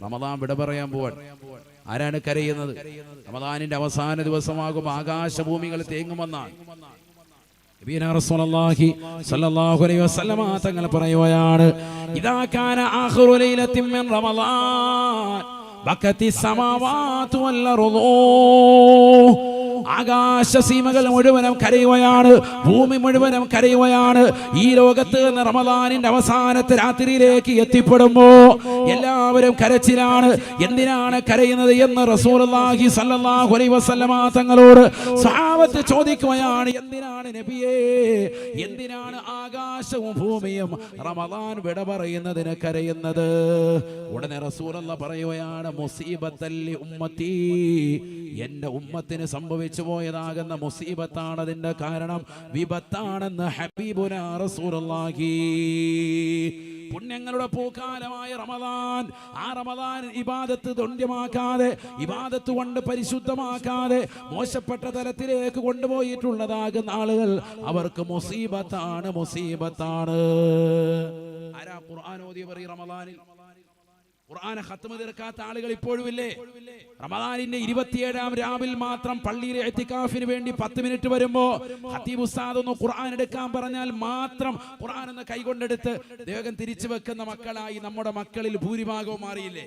റമദാൻ വിട പറയാൻ പോവാൻ. ആരാണ് കരയുന്നത്? റമദാനിന്റെ അവസാന ദിവസമാകും ആകാശഭൂമികൾ തേങ്ങുമെന്നാണ് റസൂലുള്ളാഹി സ്വല്ലല്ലാഹു അലൈഹി വസല്ലമ തങ്ങൾ പറയുകയാണ്, ഇദാ കാന ആഖിറു ലൈലത്തിൻ മിൻ റമളാൻ ബക്കത്തി സമാവാതു വൽ അർളു. ആകാശസീമകൾ മുഴുവനും കരയുകയാണ്, ഭൂമി മുഴുവനും കരയുകയാണ്. ഈ ലോകത്ത് നിന്ന് റമദാനിന്റെ അവസാനത്തെ രാത്രിയിലേക്ക് എത്തിപ്പെടുമ്പോ എല്ലാവരും കരച്ചിലാണ്. എന്തിനാണ് കരയുന്നത് എന്ന് റസൂലുള്ളാഹി സ്വല്ലല്ലാഹു അലൈഹി വസല്ലമ തങ്ങളോട് സ്വഹാബത്ത് ചോദിക്കുകയാണ്. എന്തിനാണ് നബിയേ, എന്തിനാണ് ആകാശവും ഭൂമിയും റമദാൻ വിട പറയുന്നതിന് കരയുന്നത്? ഉടനെ റസൂലുള്ളാഹി പറയുകയാണ്, മുസീബത്തല്ലി ഉമ്മത്തി, എന്റെ ഉമ്മത്തിന് സംഭവിച്ചു പോയതാകുന്ന മുസീബത്താണ് അതിന്റെ കാരണം, വിപത്താണെന്ന് ഹബീബുനാ റസൂലുള്ളാഹി. പുണ്യങ്ങളുടെ പൂക്കാലമായ റമദാൻ, ആ റമദാൻ ഇബാദത്ത് ദണ്ഡ്യമാക്കാതെ, ഇബാദത്ത് കൊണ്ട് പരിശുദ്ധമാക്കാതെ മോശപ്പെട്ട തലത്തിലേക്ക് കൊണ്ടുപോയിട്ടുള്ളതാകുന്ന ആളുകൾ, അവർക്ക് മുസീബത്താണ്, മുസീബത്താണ്. ആരാ ഖുർആൻ ഓതിയവർ ഈ റമദാനിൽ? ഖുർആനെ ഖത്മ തീർക്കാത്ത ആളുകൾ ഇപ്പോഴും ഇല്ലേ? റമദാനിന്റെ 27-ാം രാവിൽ മാത്രം പള്ളിയിലെ ഇഅ്തികാഫിന് വേണ്ടി 10 മിനിറ്റ് വരുമ്പോ ഖതീബ് ഉസ്താദ് ഒന്ന് ഖുർആൻ എടുക്കാൻ പറഞ്ഞാൽ മാത്രം ഖുർആൻ ഒന്ന് കൈകൊണ്ടെടുത്ത് വേഗം തിരിച്ചു വെക്കുന്ന മക്കളായി നമ്മുടെ മക്കളിൽ ഭൂരിഭാഗവും മാറിയില്ലേ?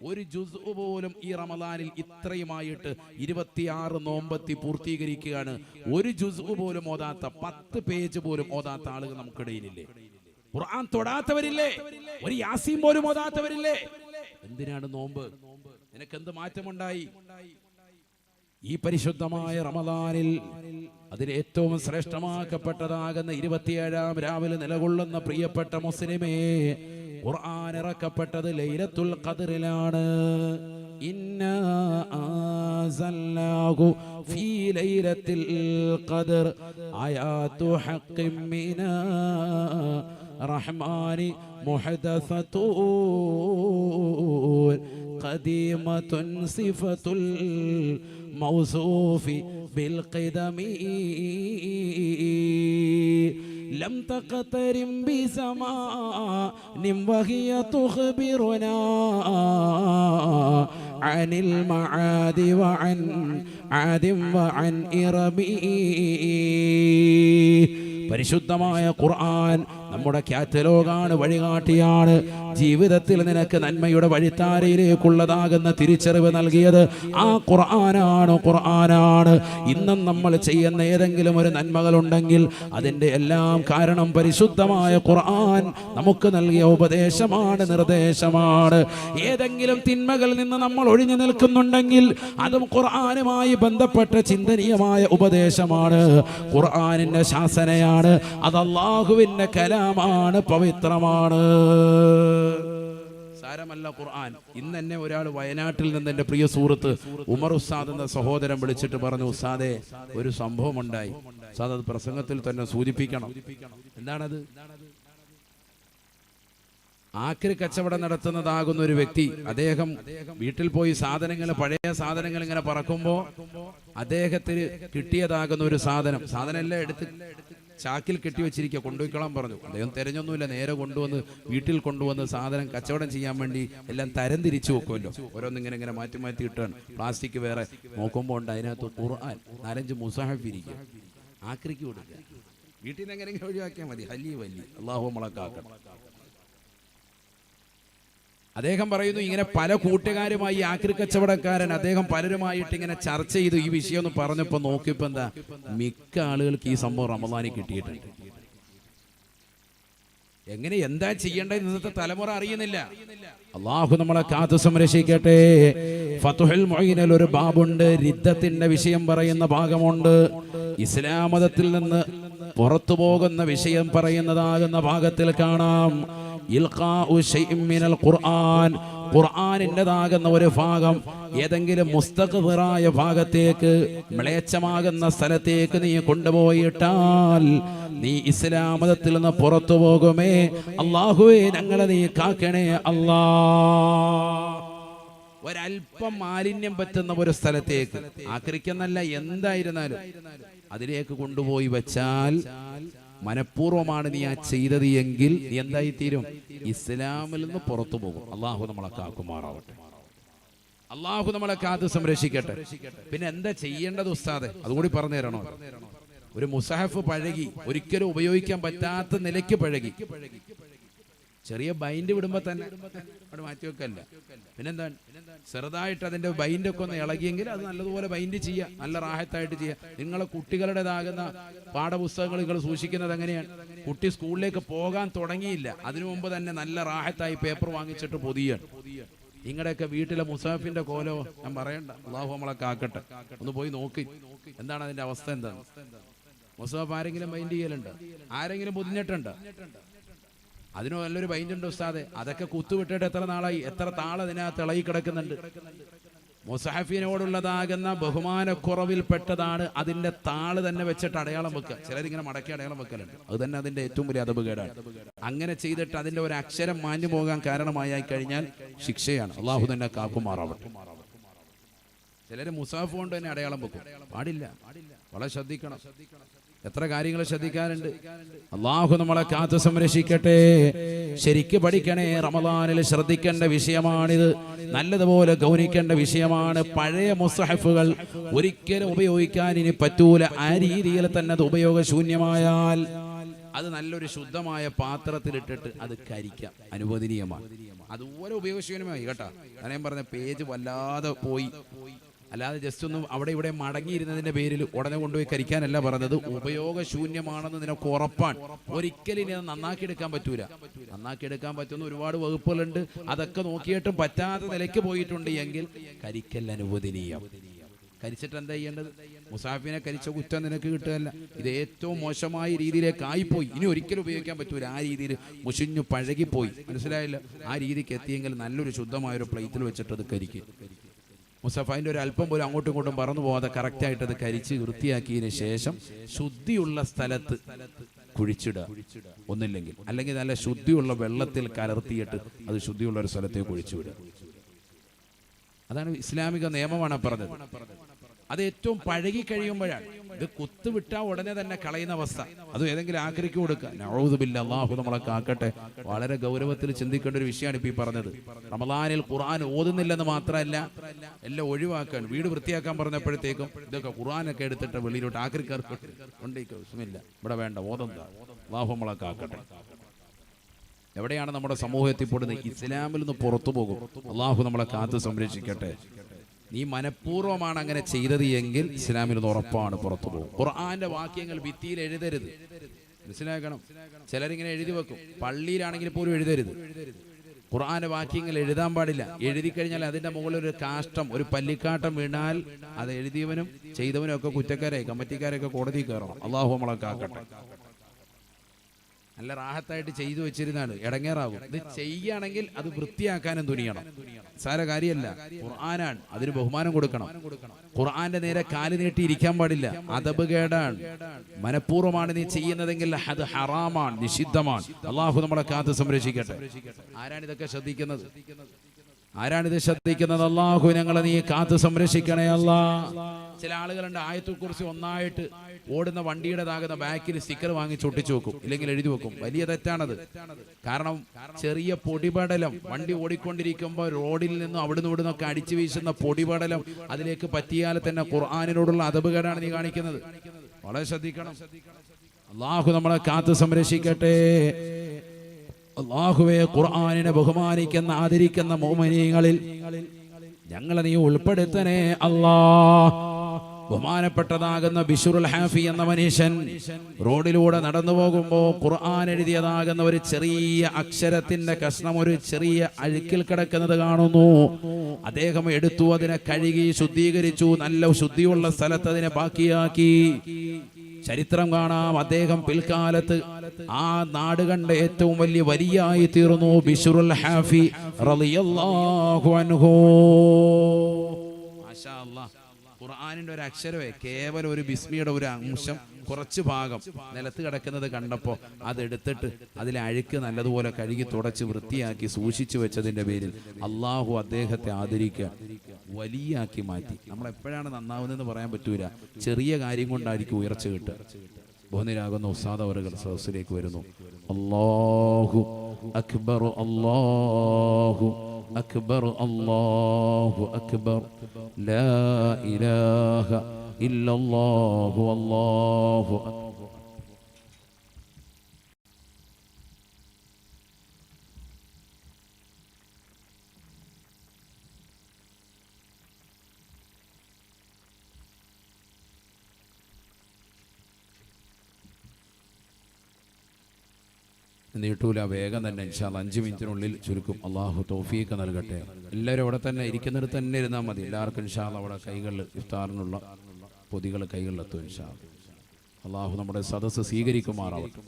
ഒരു ജുസ് പോലും ഈ റമദാനിൽ ഇത്രയുമായിട്ട് 26 നോമ്പത്തി പൂർത്തീകരിക്കുകയാണ്. ഒരു ജുസ് പോലും ഓതാത്ത, 10 പേജ് പോലും ഓതാത്ത ആളുകൾ നമുക്കിടയിലില്ലേ? ഖുർആൻ തൊടാത്തവരില്ലേ? ഒരു യാസീൻ പോലും ഓതാത്തവരില്ലേ? എന്തിനാണ് നോമ്പ്? നിനക്കെന്ത് മാറ്റമുണ്ടായി? ഈ പരിശുദ്ധമായ റമദാനിൽ അതിൽ ഏറ്റവും ശ്രേഷ്ഠമാക്കപ്പെട്ടതാകുന്ന 27-ാം രാവിലെ നിലകൊള്ളുന്ന പ്രിയപ്പെട്ട മുസ്ലിമേ, ഖുർആൻ ഇറക്കപ്പെട്ടത് ലൈലത്തുൽ ഖദ്റിലാണ്. ഇന്നാ അൻസൽനാഹു ഫീ ലൈലത്തിൽ ഖദ്ർ ആയാതു ഹഖ്ഖിൻ മിനാ റഹ്മാനി മുഹദസത്തുൻ ഖദീമത്തുൻ സിഫത്തുൽ മൗസൂഫി ബിൽ ഖിദമി ലം തഖതരിം ബിസമാനിൻ വഹിയ തുഖ്ബിറുനാ അനിൽ മആദി വഅൻ ആദിം വഅൻ ഇറബി. പരിശുദ്ധമായ ഖുർആൻ നമ്മുടെ കാറ്റലോഗാണ്, വഴികാട്ടിയാണ്. ജീവിതത്തിൽ നിനക്ക് നന്മയുടെ വഴിത്താരയിലേക്കുള്ളതാകുന്ന തിരിച്ചറിവ് നൽകിയത് ആ ഖുർആനാണ്, ഖുർആനാണ്. ഇന്നും നമ്മൾ ചെയ്യുന്ന ഏതെങ്കിലും ഒരു നന്മകളുണ്ടെങ്കിൽ അതിൻ്റെ എല്ലാം കാരണം പരിശുദ്ധമായ ഖുർആൻ നമുക്ക് നൽകിയ ഉപദേശമാണ്, നിർദ്ദേശമാണ്. ഏതെങ്കിലും തിന്മകളിൽ നിന്ന് നമ്മൾ ഒഴിഞ്ഞു നിൽക്കുന്നുണ്ടെങ്കിൽ അതും ഖുർആനുമായി ബന്ധപ്പെട്ട ചിന്തനീയമായ ഉപദേശമാണ്, ഖുർആനിന്റെ ശാസനയാണ്. അത് അല്ലാഹുവിന്റെ കലാമാണ്, പവിത്രമാണ്. സാരമല്ല ഖുർആൻ. ഇന്ന് എന്നെ ഒരാൾ വയനാട്ടിൽ നിന്ന് എൻ്റെ പ്രിയ സുഹൃത്ത് ഉമർ ഉസ്താദ് എന്ന സഹോദരൻ വിളിച്ചിട്ട് പറഞ്ഞു, ഉസ്താദേ ഒരു സംഭവം ഉണ്ടായി, ഉസ്താദ് അത് പ്രസംഗത്തിൽ തന്നെ സൂചിപ്പിക്കണം. എന്താണത്? ആക്രി കച്ചവടം നടത്തുന്നതാകുന്ന ഒരു വ്യക്തി, അദ്ദേഹം വീട്ടിൽ പോയി സാധനങ്ങൾ, പഴയ സാധനങ്ങൾ ഇങ്ങനെ പറക്കുമ്പോൾ അദ്ദേഹത്തിന് കിട്ടിയതാകുന്ന ഒരു സാധനം എല്ലാം എടുത്ത് ചാക്കിൽ കെട്ടിവെച്ചിരിക്കുക, കൊണ്ടുപോയിക്കോളാൻ പറഞ്ഞു. അദ്ദേഹം തിരഞ്ഞൊന്നുമില്ല, നേരെ കൊണ്ടുവന്ന് വീട്ടിൽ കൊണ്ടുവന്ന് സാധനം കച്ചവടം ചെയ്യാൻ വേണ്ടി എല്ലാം തരം തിരിച്ചു വെക്കുമല്ലോ, ഓരോന്നിങ്ങനെ ഇങ്ങനെ മാറ്റി മാറ്റി ഇട്ടാണ്. പ്ലാസ്റ്റിക് വേറെ, നോക്കുമ്പോൾ ഉണ്ട് അതിനകത്ത് ഖുർആൻ 4-5 മുസാഹഫ് ഇരിക്കുക. ആക്രിക്ക് കൊടുക്കുക, വീട്ടിൽ നിന്ന് എങ്ങനെയെങ്കിലും ഒഴിവാക്കിയാൽ മതി. വലിയ അല്ലാഹു മുളക്കാക്കണം. അദ്ദേഹം പറയുന്നു, ഇങ്ങനെ പല കൂട്ടുകാരുമായി ആക്രി കച്ചവടക്കാരൻ അദ്ദേഹം പലരുമായിട്ട് ഇങ്ങനെ ചർച്ച ചെയ്തു ഈ വിഷയം ഒന്ന് പറഞ്ഞപ്പോൾ നോക്കിയപ്പോൾ എന്താ, മിക്ക ആളുകൾക്ക് ഈ സംഭവം റമദാനിൽ കിട്ടിയിട്ടുണ്ട്. എങ്ങനെ എന്താ ചെയ്യേണ്ടത് ഇന്നത്തെ തലമുറ അറിയുന്നില്ല. അള്ളാഹു നമ്മളെ കാത്തു സംരക്ഷിക്കട്ടെ. ഫതുഹുൽ മുഈനിൽ ഒരു ബാബുണ്ട്, റിദ്ദത്തിന്റെ വിഷയം പറയുന്ന ഭാഗമുണ്ട്. ഇസ്ലാം മതത്തിൽ നിന്ന് പുറത്തു പോകുന്ന വിഷയം പറയുന്നതാകുന്ന ഭാഗത്തിൽ കാണാം, ഇൽഖാഉ ശൈഇൻ മിനൽ ഖുർആൻ, ഖുർആനിൻ്റെതാകുന്ന ഒരു ഭാഗം ഏതെങ്കിലും മുസ്തഖ്ബിറായ ഭാഗത്തേക്ക്, മ്ലേച്ഛമാകുന്ന സ്ഥലത്തേക്ക് നീ കൊണ്ടുപോയിട്ടാൽ നീ ഇസ്ലാം മതത്തിൽ നിന്ന് പുറത്തു പോകുമേ. അല്ലാഹുവേ ഞങ്ങളെ നീ കാക്കണേ അല്ലാ. ഒരൽപ്പം മാലിന്യം പറ്റുന്ന ഒരു സ്ഥലത്തേക്ക്, ആക്രിക്കെന്നല്ല എന്തായിരുന്നാലും അതിലേക്ക് കൊണ്ടുപോയി വെച്ചാൽ മനഃപൂർവ്വമാണ് നീ ആ ചെയ്തത് എങ്കിൽ നീ എന്തായി തീരും? ഇസ്ലാമിൽ നിന്ന് പുറത്തു പോകും. അള്ളാഹു നമ്മളെ കാക്കുമാറാവട്ടെ. അള്ളാഹു നമ്മളെ കാത്ത് സംരക്ഷിക്കട്ടെ. പിന്നെ എന്താ ചെയ്യേണ്ടത് ഉസ്താദെ? അതുകൂടി പറഞ്ഞു തരണോ? ഒരു മുസഹഫ് പഴകി, ഒരിക്കലും ഉപയോഗിക്കാൻ പറ്റാത്ത നിലയ്ക്ക് പഴകി. ചെറിയ ബൈൻഡ് വിടുമ്പോ തന്നെ അവിടെ മാറ്റി വെക്കല്ല. പിന്നെന്താണ്? ചെറുതായിട്ട് അതിന്റെ ബൈൻഡൊക്കെ ഒന്ന് ഇളകിയെങ്കിൽ അത് നല്ലതുപോലെ ബൈൻഡ് ചെയ്യുക, നല്ല റാഹത്തായിട്ട് ചെയ്യുക. നിങ്ങളെ കുട്ടികളുടേതാകുന്ന പാഠപുസ്തകങ്ങൾ നിങ്ങൾ സൂക്ഷിക്കുന്നത് എങ്ങനെയാണ്? കുട്ടി സ്കൂളിലേക്ക് പോകാൻ തുടങ്ങിയില്ല, അതിനു മുമ്പ് തന്നെ നല്ല റാഹത്തായി പേപ്പർ വാങ്ങിച്ചിട്ട് പൊതിയാണ്. നിങ്ങളുടെയൊക്കെ വീട്ടിലെ മുസാഫിന്റെ കോലോ ഞാൻ പറയണ്ട. അള്ളാഹു നമ്മളെ കാക്കട്ടെ. ഒന്ന് പോയി നോക്കി എന്താണ് അതിന്റെ അവസ്ഥ. എന്താണ് മുസാഫ്? ആരെങ്കിലും ബൈൻഡ് ചെയ്യലുണ്ട്? ആരെങ്കിലും പൊതിഞ്ഞിട്ടുണ്ട്? അതിന് നല്ലൊരു ബൈൻഡുണ്ട് ഉസ്താദെ. അതൊക്കെ കുത്തുവിട്ടിട്ട് എത്ര നാളായി? എത്ര താളതിനകത്ത് ഇളകി കിടക്കുന്നുണ്ട്. മുസാഫിനോടുള്ളതാകുന്ന ബഹുമാനക്കുറവിൽപ്പെട്ടതാണ് അതിന്റെ താള് തന്നെ വെച്ചിട്ട് അടയാളം വെക്കുക. ചിലരിങ്ങനെ മടക്കി അടയാളം വെക്കലുണ്ട്. അത് തന്നെ അതിന്റെ ഏറ്റവും വലിയ അദബുകേടാണ്. അങ്ങനെ ചെയ്തിട്ട് അതിന്റെ ഒരു അക്ഷരം മാഞ്ഞു പോകാൻ കാരണമായി കഴിഞ്ഞാൽ ശിക്ഷയാണ്. അള്ളാഹു തന്നെ കാക്കുമാറാവട്ടെ. ചിലര് മുസാഫ് കൊണ്ട് തന്നെ അടയാളം വെക്കും. പാടില്ല. വളരെ ശ്രദ്ധിക്കണം. എത്ര കാര്യങ്ങൾ ശ്രദ്ധിക്കാറുണ്ട്. അള്ളാഹു നമ്മളെ കാത്തു സംരക്ഷിക്കട്ടെ. ശരിക്ക് പഠിക്കണേ. റമദാനിൽ ശ്രദ്ധിക്കേണ്ട വിഷയമാണിത്. നല്ലതുപോലെ ഗൗനിക്കേണ്ട വിഷയമാണ്. പഴയ മുസ്ഹഫുകൾ ഒരിക്കലും ഉപയോഗിക്കാൻ ഇനി പറ്റൂല. ആ രീതിയിൽ തന്നെ അത് ഉപയോഗശൂന്യമായാൽ അത് നല്ലൊരു ശുദ്ധമായ പാത്രത്തിലിട്ടിട്ട് അത് കരിക്കാം, അനുവദനീയമാണ്. അതുപോലെ ഉപയോഗശൂന്യമായി കേട്ടോ. ഞാൻ പറഞ്ഞ പേജ് വല്ലാതെ പോയി. അല്ലാതെ ജസ്റ്റ് ഒന്നും അവിടെ ഇവിടെ മടങ്ങിയിരുന്നതിന്റെ പേരിൽ ഉടനെ കൊണ്ടുപോയി കരിക്കാനല്ല പറഞ്ഞത്. ഉപയോഗശൂന്യമാണെന്ന് നിനക്ക് ഉറപ്പാണ്. ഒരിക്കലും ഇനി അത് നന്നാക്കിയെടുക്കാൻ പറ്റൂല. നന്നാക്കിയെടുക്കാൻ പറ്റുന്ന ഒരുപാട് വകുപ്പുകളുണ്ട്. അതൊക്കെ നോക്കിയിട്ടും പറ്റാത്ത നിലയ്ക്ക് പോയിട്ടുണ്ട് എങ്കിൽ കരിക്കൽ അനുവദനീയം. കരിച്ചിട്ട് എന്താ ചെയ്യേണ്ടത്? മുസാഫിനെ കരിച്ച കുറ്റം നിനക്ക് കിട്ടുകയല്ല. ഇത് ഏറ്റവും മോശമായ രീതിയിലേക്ക് ആയിപ്പോയി. ഇനി ഒരിക്കലും ഉപയോഗിക്കാൻ പറ്റൂല. ആ രീതിയിൽ മുഷിഞ്ഞു പഴകിപ്പോയി. മനസ്സിലായില്ല? ആ രീതിക്ക് എത്തിയെങ്കിൽ നല്ലൊരു ശുദ്ധമായൊരു പ്ലേറ്റിൽ വെച്ചിട്ട് അത് കരിക്കും. മുസഫൈൻ്റെ ഒരു അല്പം പോലും അങ്ങോട്ടും ഇങ്ങോട്ടും പറന്നു പോകാതെ കറക്റ്റായിട്ട് അത് കരിച്ച് വൃത്തിയാക്കിയതിന് ശേഷം ശുദ്ധിയുള്ള സ്ഥലത്ത് കുഴിച്ചിടുക. ഒന്നില്ലെങ്കിൽ അല്ലെങ്കിൽ നല്ല ശുദ്ധിയുള്ള വെള്ളത്തിൽ കലർത്തിയിട്ട് അത് ശുദ്ധിയുള്ള ഒരു സ്ഥലത്തേക്ക് കുഴിച്ചുവിടുക. അതാണ് ഇസ്ലാമിക നിയമമാണ് പറഞ്ഞത്. അത് ഏറ്റവും പഴകി കഴിയുമ്പോഴാണ്. ഇത് കുത്തുവിട്ടാ ഉടനെ തന്നെ കളയുന്ന അവസ്ഥ. അത് ഏതെങ്കിലും ആക്രിക്ക് കൊടുക്കുക. നഊദു ബില്ലാഹ്. അല്ലാഹു നമ്മളെ കാക്കട്ടെ. വളരെ ഗൗരവത്തിൽ ചിന്തിക്കേണ്ട ഒരു വിഷയമാണ് ഇപ്പൊ ഈ പറഞ്ഞത്. റമളാനിൽ ഖുർആൻ ഓതുന്നില്ലെന്ന് മാത്രമല്ല, എല്ലാം ഒഴിവാക്കാൻ, വീട് വൃത്തിയാക്കാൻ പറഞ്ഞപ്പോഴത്തേക്കും ഇതൊക്കെ ഖുർആനൊക്കെ എടുത്തിട്ട് വെളിയിലോട്ട് ആക്രിക്കാർക്ക് കൊണ്ടേക്കോ. വിഷമില്ല, ഇവിടെ വേണ്ട, ഓതുന്ന. അല്ലാഹു നമ്മളെ കാക്കട്ടെ. എവിടെയാണ് നമ്മുടെ സമൂഹം എത്തിപ്പെടുന്നത്? ഇസ്ലാമിൽ നിന്ന് പുറത്തു പോകും. അള്ളാഹു നമ്മളെ കാത്ത് സംരക്ഷിക്കട്ടെ. നീ മനഃപൂർവ്വമാണ് അങ്ങനെ ചെയ്തത് എങ്കിൽ ഇസ്ലാമിൽ നിന്ന് ഉറപ്പാണ് പുറത്തു പോകും. ഖുർആന്റെ വാക്യങ്ങൾ ഭിത്തിയിൽ എഴുതരുത്. മനസ്സിലാക്കണം. ചിലരിങ്ങനെ എഴുതി വെക്കും. പള്ളിയിലാണെങ്കിൽ പോലും എഴുതരുത്. ഖുർആന്റെ വാക്യങ്ങൾ എഴുതാൻ പാടില്ല. എഴുതി കഴിഞ്ഞാൽ അതിന്റെ മുകളിൽ ഒരു കാഷ്ടം, ഒരു പല്ലിക്കാട്ടം വീണാൽ അത് എഴുതിയവനും ചെയ്തവനും ഒക്കെ കുറ്റക്കാരായി, കമ്മിറ്റിക്കാരൊക്കെ കോടതി കയറണം. അള്ളാഹു നമ്മളെ കാക്കട്ടെ. നല്ല റാഹത്തായിട്ട് ചെയ്തു വെച്ചിരുന്നാണ്, ഇടങ്ങേറാകും. ഇത് ചെയ്യുകയാണെങ്കിൽ അത് വൃത്തിയാക്കാനും തുനിയണം. സാര കാര്യമല്ല. ഖുർആനാണ്, അതിന് ബഹുമാനം കൊടുക്കണം. ഖുർആന്റെ നേരെ കാല് നീട്ടി ഇരിക്കാൻ പാടില്ല. അദബ് കേടാണ്. മനഃപൂർവ്വമാണ് നീ ചെയ്യുന്നതെങ്കിൽ അത് ഹറാമാണ്, നിഷിദ്ധമാണ്. അള്ളാഹു നമ്മളെ കാത്ത് സംരക്ഷിക്കട്ടെ. ആരാണിതൊക്കെ ശ്രദ്ധിക്കുന്നത്? ആരാണിത് ശ്രദ്ധിക്കുന്നത്? അള്ളാഹു ഞങ്ങളെ നീ കാത്ത് സംരക്ഷിക്കണേ അല്ലാ. ചില ആളുകളുണ്ട് ആയത്തുക്കുറിച്ച് ഒന്നായിട്ട് ഓടുന്ന വണ്ടിയുടേതാകുന്ന ബാക്കിൽ സ്റ്റിക്കർ വാങ്ങി ചൊട്ടിച്ചു വെക്കും, ഇല്ലെങ്കിൽ എഴുതി വെക്കും. വലിയ തെറ്റാണത്. കാരണം ചെറിയ പൊടിപടലം വണ്ടി ഓടിക്കൊണ്ടിരിക്കുമ്പോൾ റോഡിൽ നിന്നും അവിടുന്ന് ഇവിടുന്നൊക്കെ അടിച്ചു വീശുന്ന പൊടിപടലം അതിലേക്ക് പറ്റിയാൽ തന്നെ ഖുർആനിനോടുള്ള അദബുകേടാണ് നീ കാണിക്കുന്നത്. വളരെ ശ്രദ്ധിക്കണം. അള്ളാഹു നമ്മളെ കാത്ത് സംരക്ഷിക്കട്ടെ. അല്ലാഹുവേ, ഖുർആനിനെ ബഹുമാനിക്കുന്ന ആദരിക്കുന്ന മുഅ്മിനീങ്ങളിൽ ഞങ്ങളെ നീ ഉൾപ്പെടുത്തണേ അല്ലാഹ്. ബഹുമാനപ്പെട്ടതാകുന്ന ബിശ്റുൽ ഹാഫി എന്ന മനുഷ്യൻ റോഡിലൂടെ നടന്നു പോകുമ്പോൾ ഖുർആൻ എഴുതിയതാകുന്ന ഒരു ചെറിയ അക്ഷരത്തിന്റെ കഷ്ണം ഒരു ചെറിയ അഴുക്കിൽ കിടക്കുന്നത് കാണുന്നു. അദ്ദേഹം എടുത്തു, അതിനെ കഴുകി ശുദ്ധീകരിച്ചു, നല്ല ശുദ്ധിയുള്ള സ്ഥലത്ത് അതിനെ ബാക്കിയാക്കി. ചരിത്രം കാണാം. അദ്ദേഹം പിൽക്കാലത്ത് ആ നാട് കണ്ട ഏറ്റവും വലിയ വലിയായി തീർന്നു. ബിശ്റുൽ ഹാഫി റളിയല്ലാഹു അൻഹു. മാഷാ അല്ലാഹ്. ഖുർആനിന്റെ ഒരു അക്ഷരമേ, കേവലം ഒരു ബിസ്മിയുടെ ഒരു അംശം, കുറച്ച് ഭാഗം നിലത്ത് കിടക്കുന്നത് കണ്ടപ്പോൾ അതെടുത്തിട്ട് അതിലെ അഴുക്ക് നല്ലതുപോലെ കഴുകി തുടച്ച് വൃത്തിയാക്കി സൂക്ഷിച്ചു വെച്ചതിന്റെ പേരിൽ അള്ളാഹു അദ്ദേഹത്തെ ആദരിക്കുക, വലിയാക്കി മാറ്റി. നമ്മൾ എപ്പോഴാണ് നന്നാവുന്നതെന്ന് പറയാൻ പറ്റൂല. ചെറിയ കാര്യം കൊണ്ടായിരിക്കും ഉയർച്ച കിട്ടുക. ബഹുനിരാകുന്ന ഉസ്താദ് അവറുകൾ സദസ്സിലേക്ക് വരുന്നു. അല്ലാഹു അക്ബർ, അല്ലാഹു അക്ബർ, അല്ലാഹു അക്ബർ, ലാ ഇലാഹ ഇല്ലല്ലാഹു, അല്ലാഹു അക്ബർ. നീട്ടൂല, വേഗം തന്നെ ഇൻഷാ അല്ലാഹ് 5 മിനിറ്റിനുള്ളിൽ ചുരുക്കും. അള്ളാഹു തൗഫീഖ് നൽകട്ടെ. എല്ലാവരും അവിടെ തന്നെ ഇരിക്കുന്നിടത്ത് തന്നെ ഇരുന്നാൽ മതി. എല്ലാവർക്കും ഇൻഷാ അല്ലാഹ് അവിടെ കൈകളിൽ ഇഫ്താറിനുള്ള പൊതികൾ കൈകളിലെത്തും ഇൻഷാ അല്ലാഹ്. അള്ളാഹു നമ്മുടെ സദസ്സ് സ്വീകരിക്കുമാറാവട്ടെ.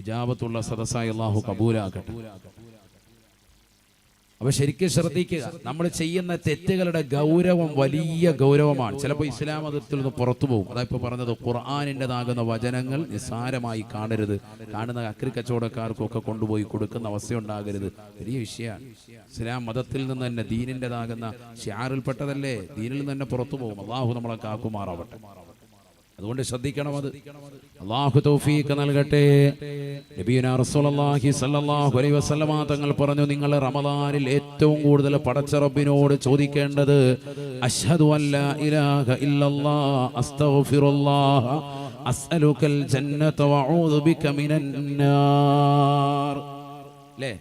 ഇജാബത്തുള്ള സദസ്സായി അള്ളാഹു കബൂലാക്കട്ടെ. അപ്പൊ ശരിക്കും ശ്രദ്ധിക്കുക, നമ്മൾ ചെയ്യുന്ന തെറ്റുകളുടെ ഗൗരവം വലിയ ഗൗരവമാണ്. ചിലപ്പോൾ ഇസ്ലാം മതത്തിൽ നിന്ന് പുറത്തു പോകും. അതാ ഇപ്പോൾ പറഞ്ഞത്, ഖുർആനിൻ്റെതാകുന്ന വചനങ്ങൾ നിസ്സാരമായി കാണരുത്. കാണുന്ന അക്രി കച്ചവടക്കാർക്കൊക്കെ കൊണ്ടുപോയി കൊടുക്കുന്ന അവസ്ഥയുണ്ടാകരുത്. വലിയ വിഷയമാണ്. ഇസ്ലാം മതത്തിൽ നിന്ന് തന്നെ ദീനിൻ്റെതാകുന്ന ഷിആറിൽപ്പെട്ടതല്ലേ, ദീനിൽ നിന്ന് തന്നെ പുറത്തു പോകും. അള്ളാഹു നമ്മളെ കാക്കുമാറാവട്ടെ. അതുകൊണ്ട് ശ്രദ്ധിക്കണം. അത് അല്ലാഹു തൗഫീഖ് നൽകട്ടെ. നബിയുനാ റസൂലുള്ളാഹി സ്വല്ലല്ലാഹു അലൈഹി വസല്ലമ തങ്ങൾ പറഞ്ഞു, നിങ്ങൾ റമദാനിൽ ഏറ്റവും കൂടുതൽ പടച്ച റബ്ബിനോട് ചോദിക്കേണ്ടത് അശ്ഹദു അല്ലാ ഇലാഹ ഇല്ലല്ലാഹ് അസ്തഗ്ഫിറുല്ലാഹ അസ്അലുകൽ ജന്നത വഅഊദു ബിക മിനന്നാർ. ല്ലേ?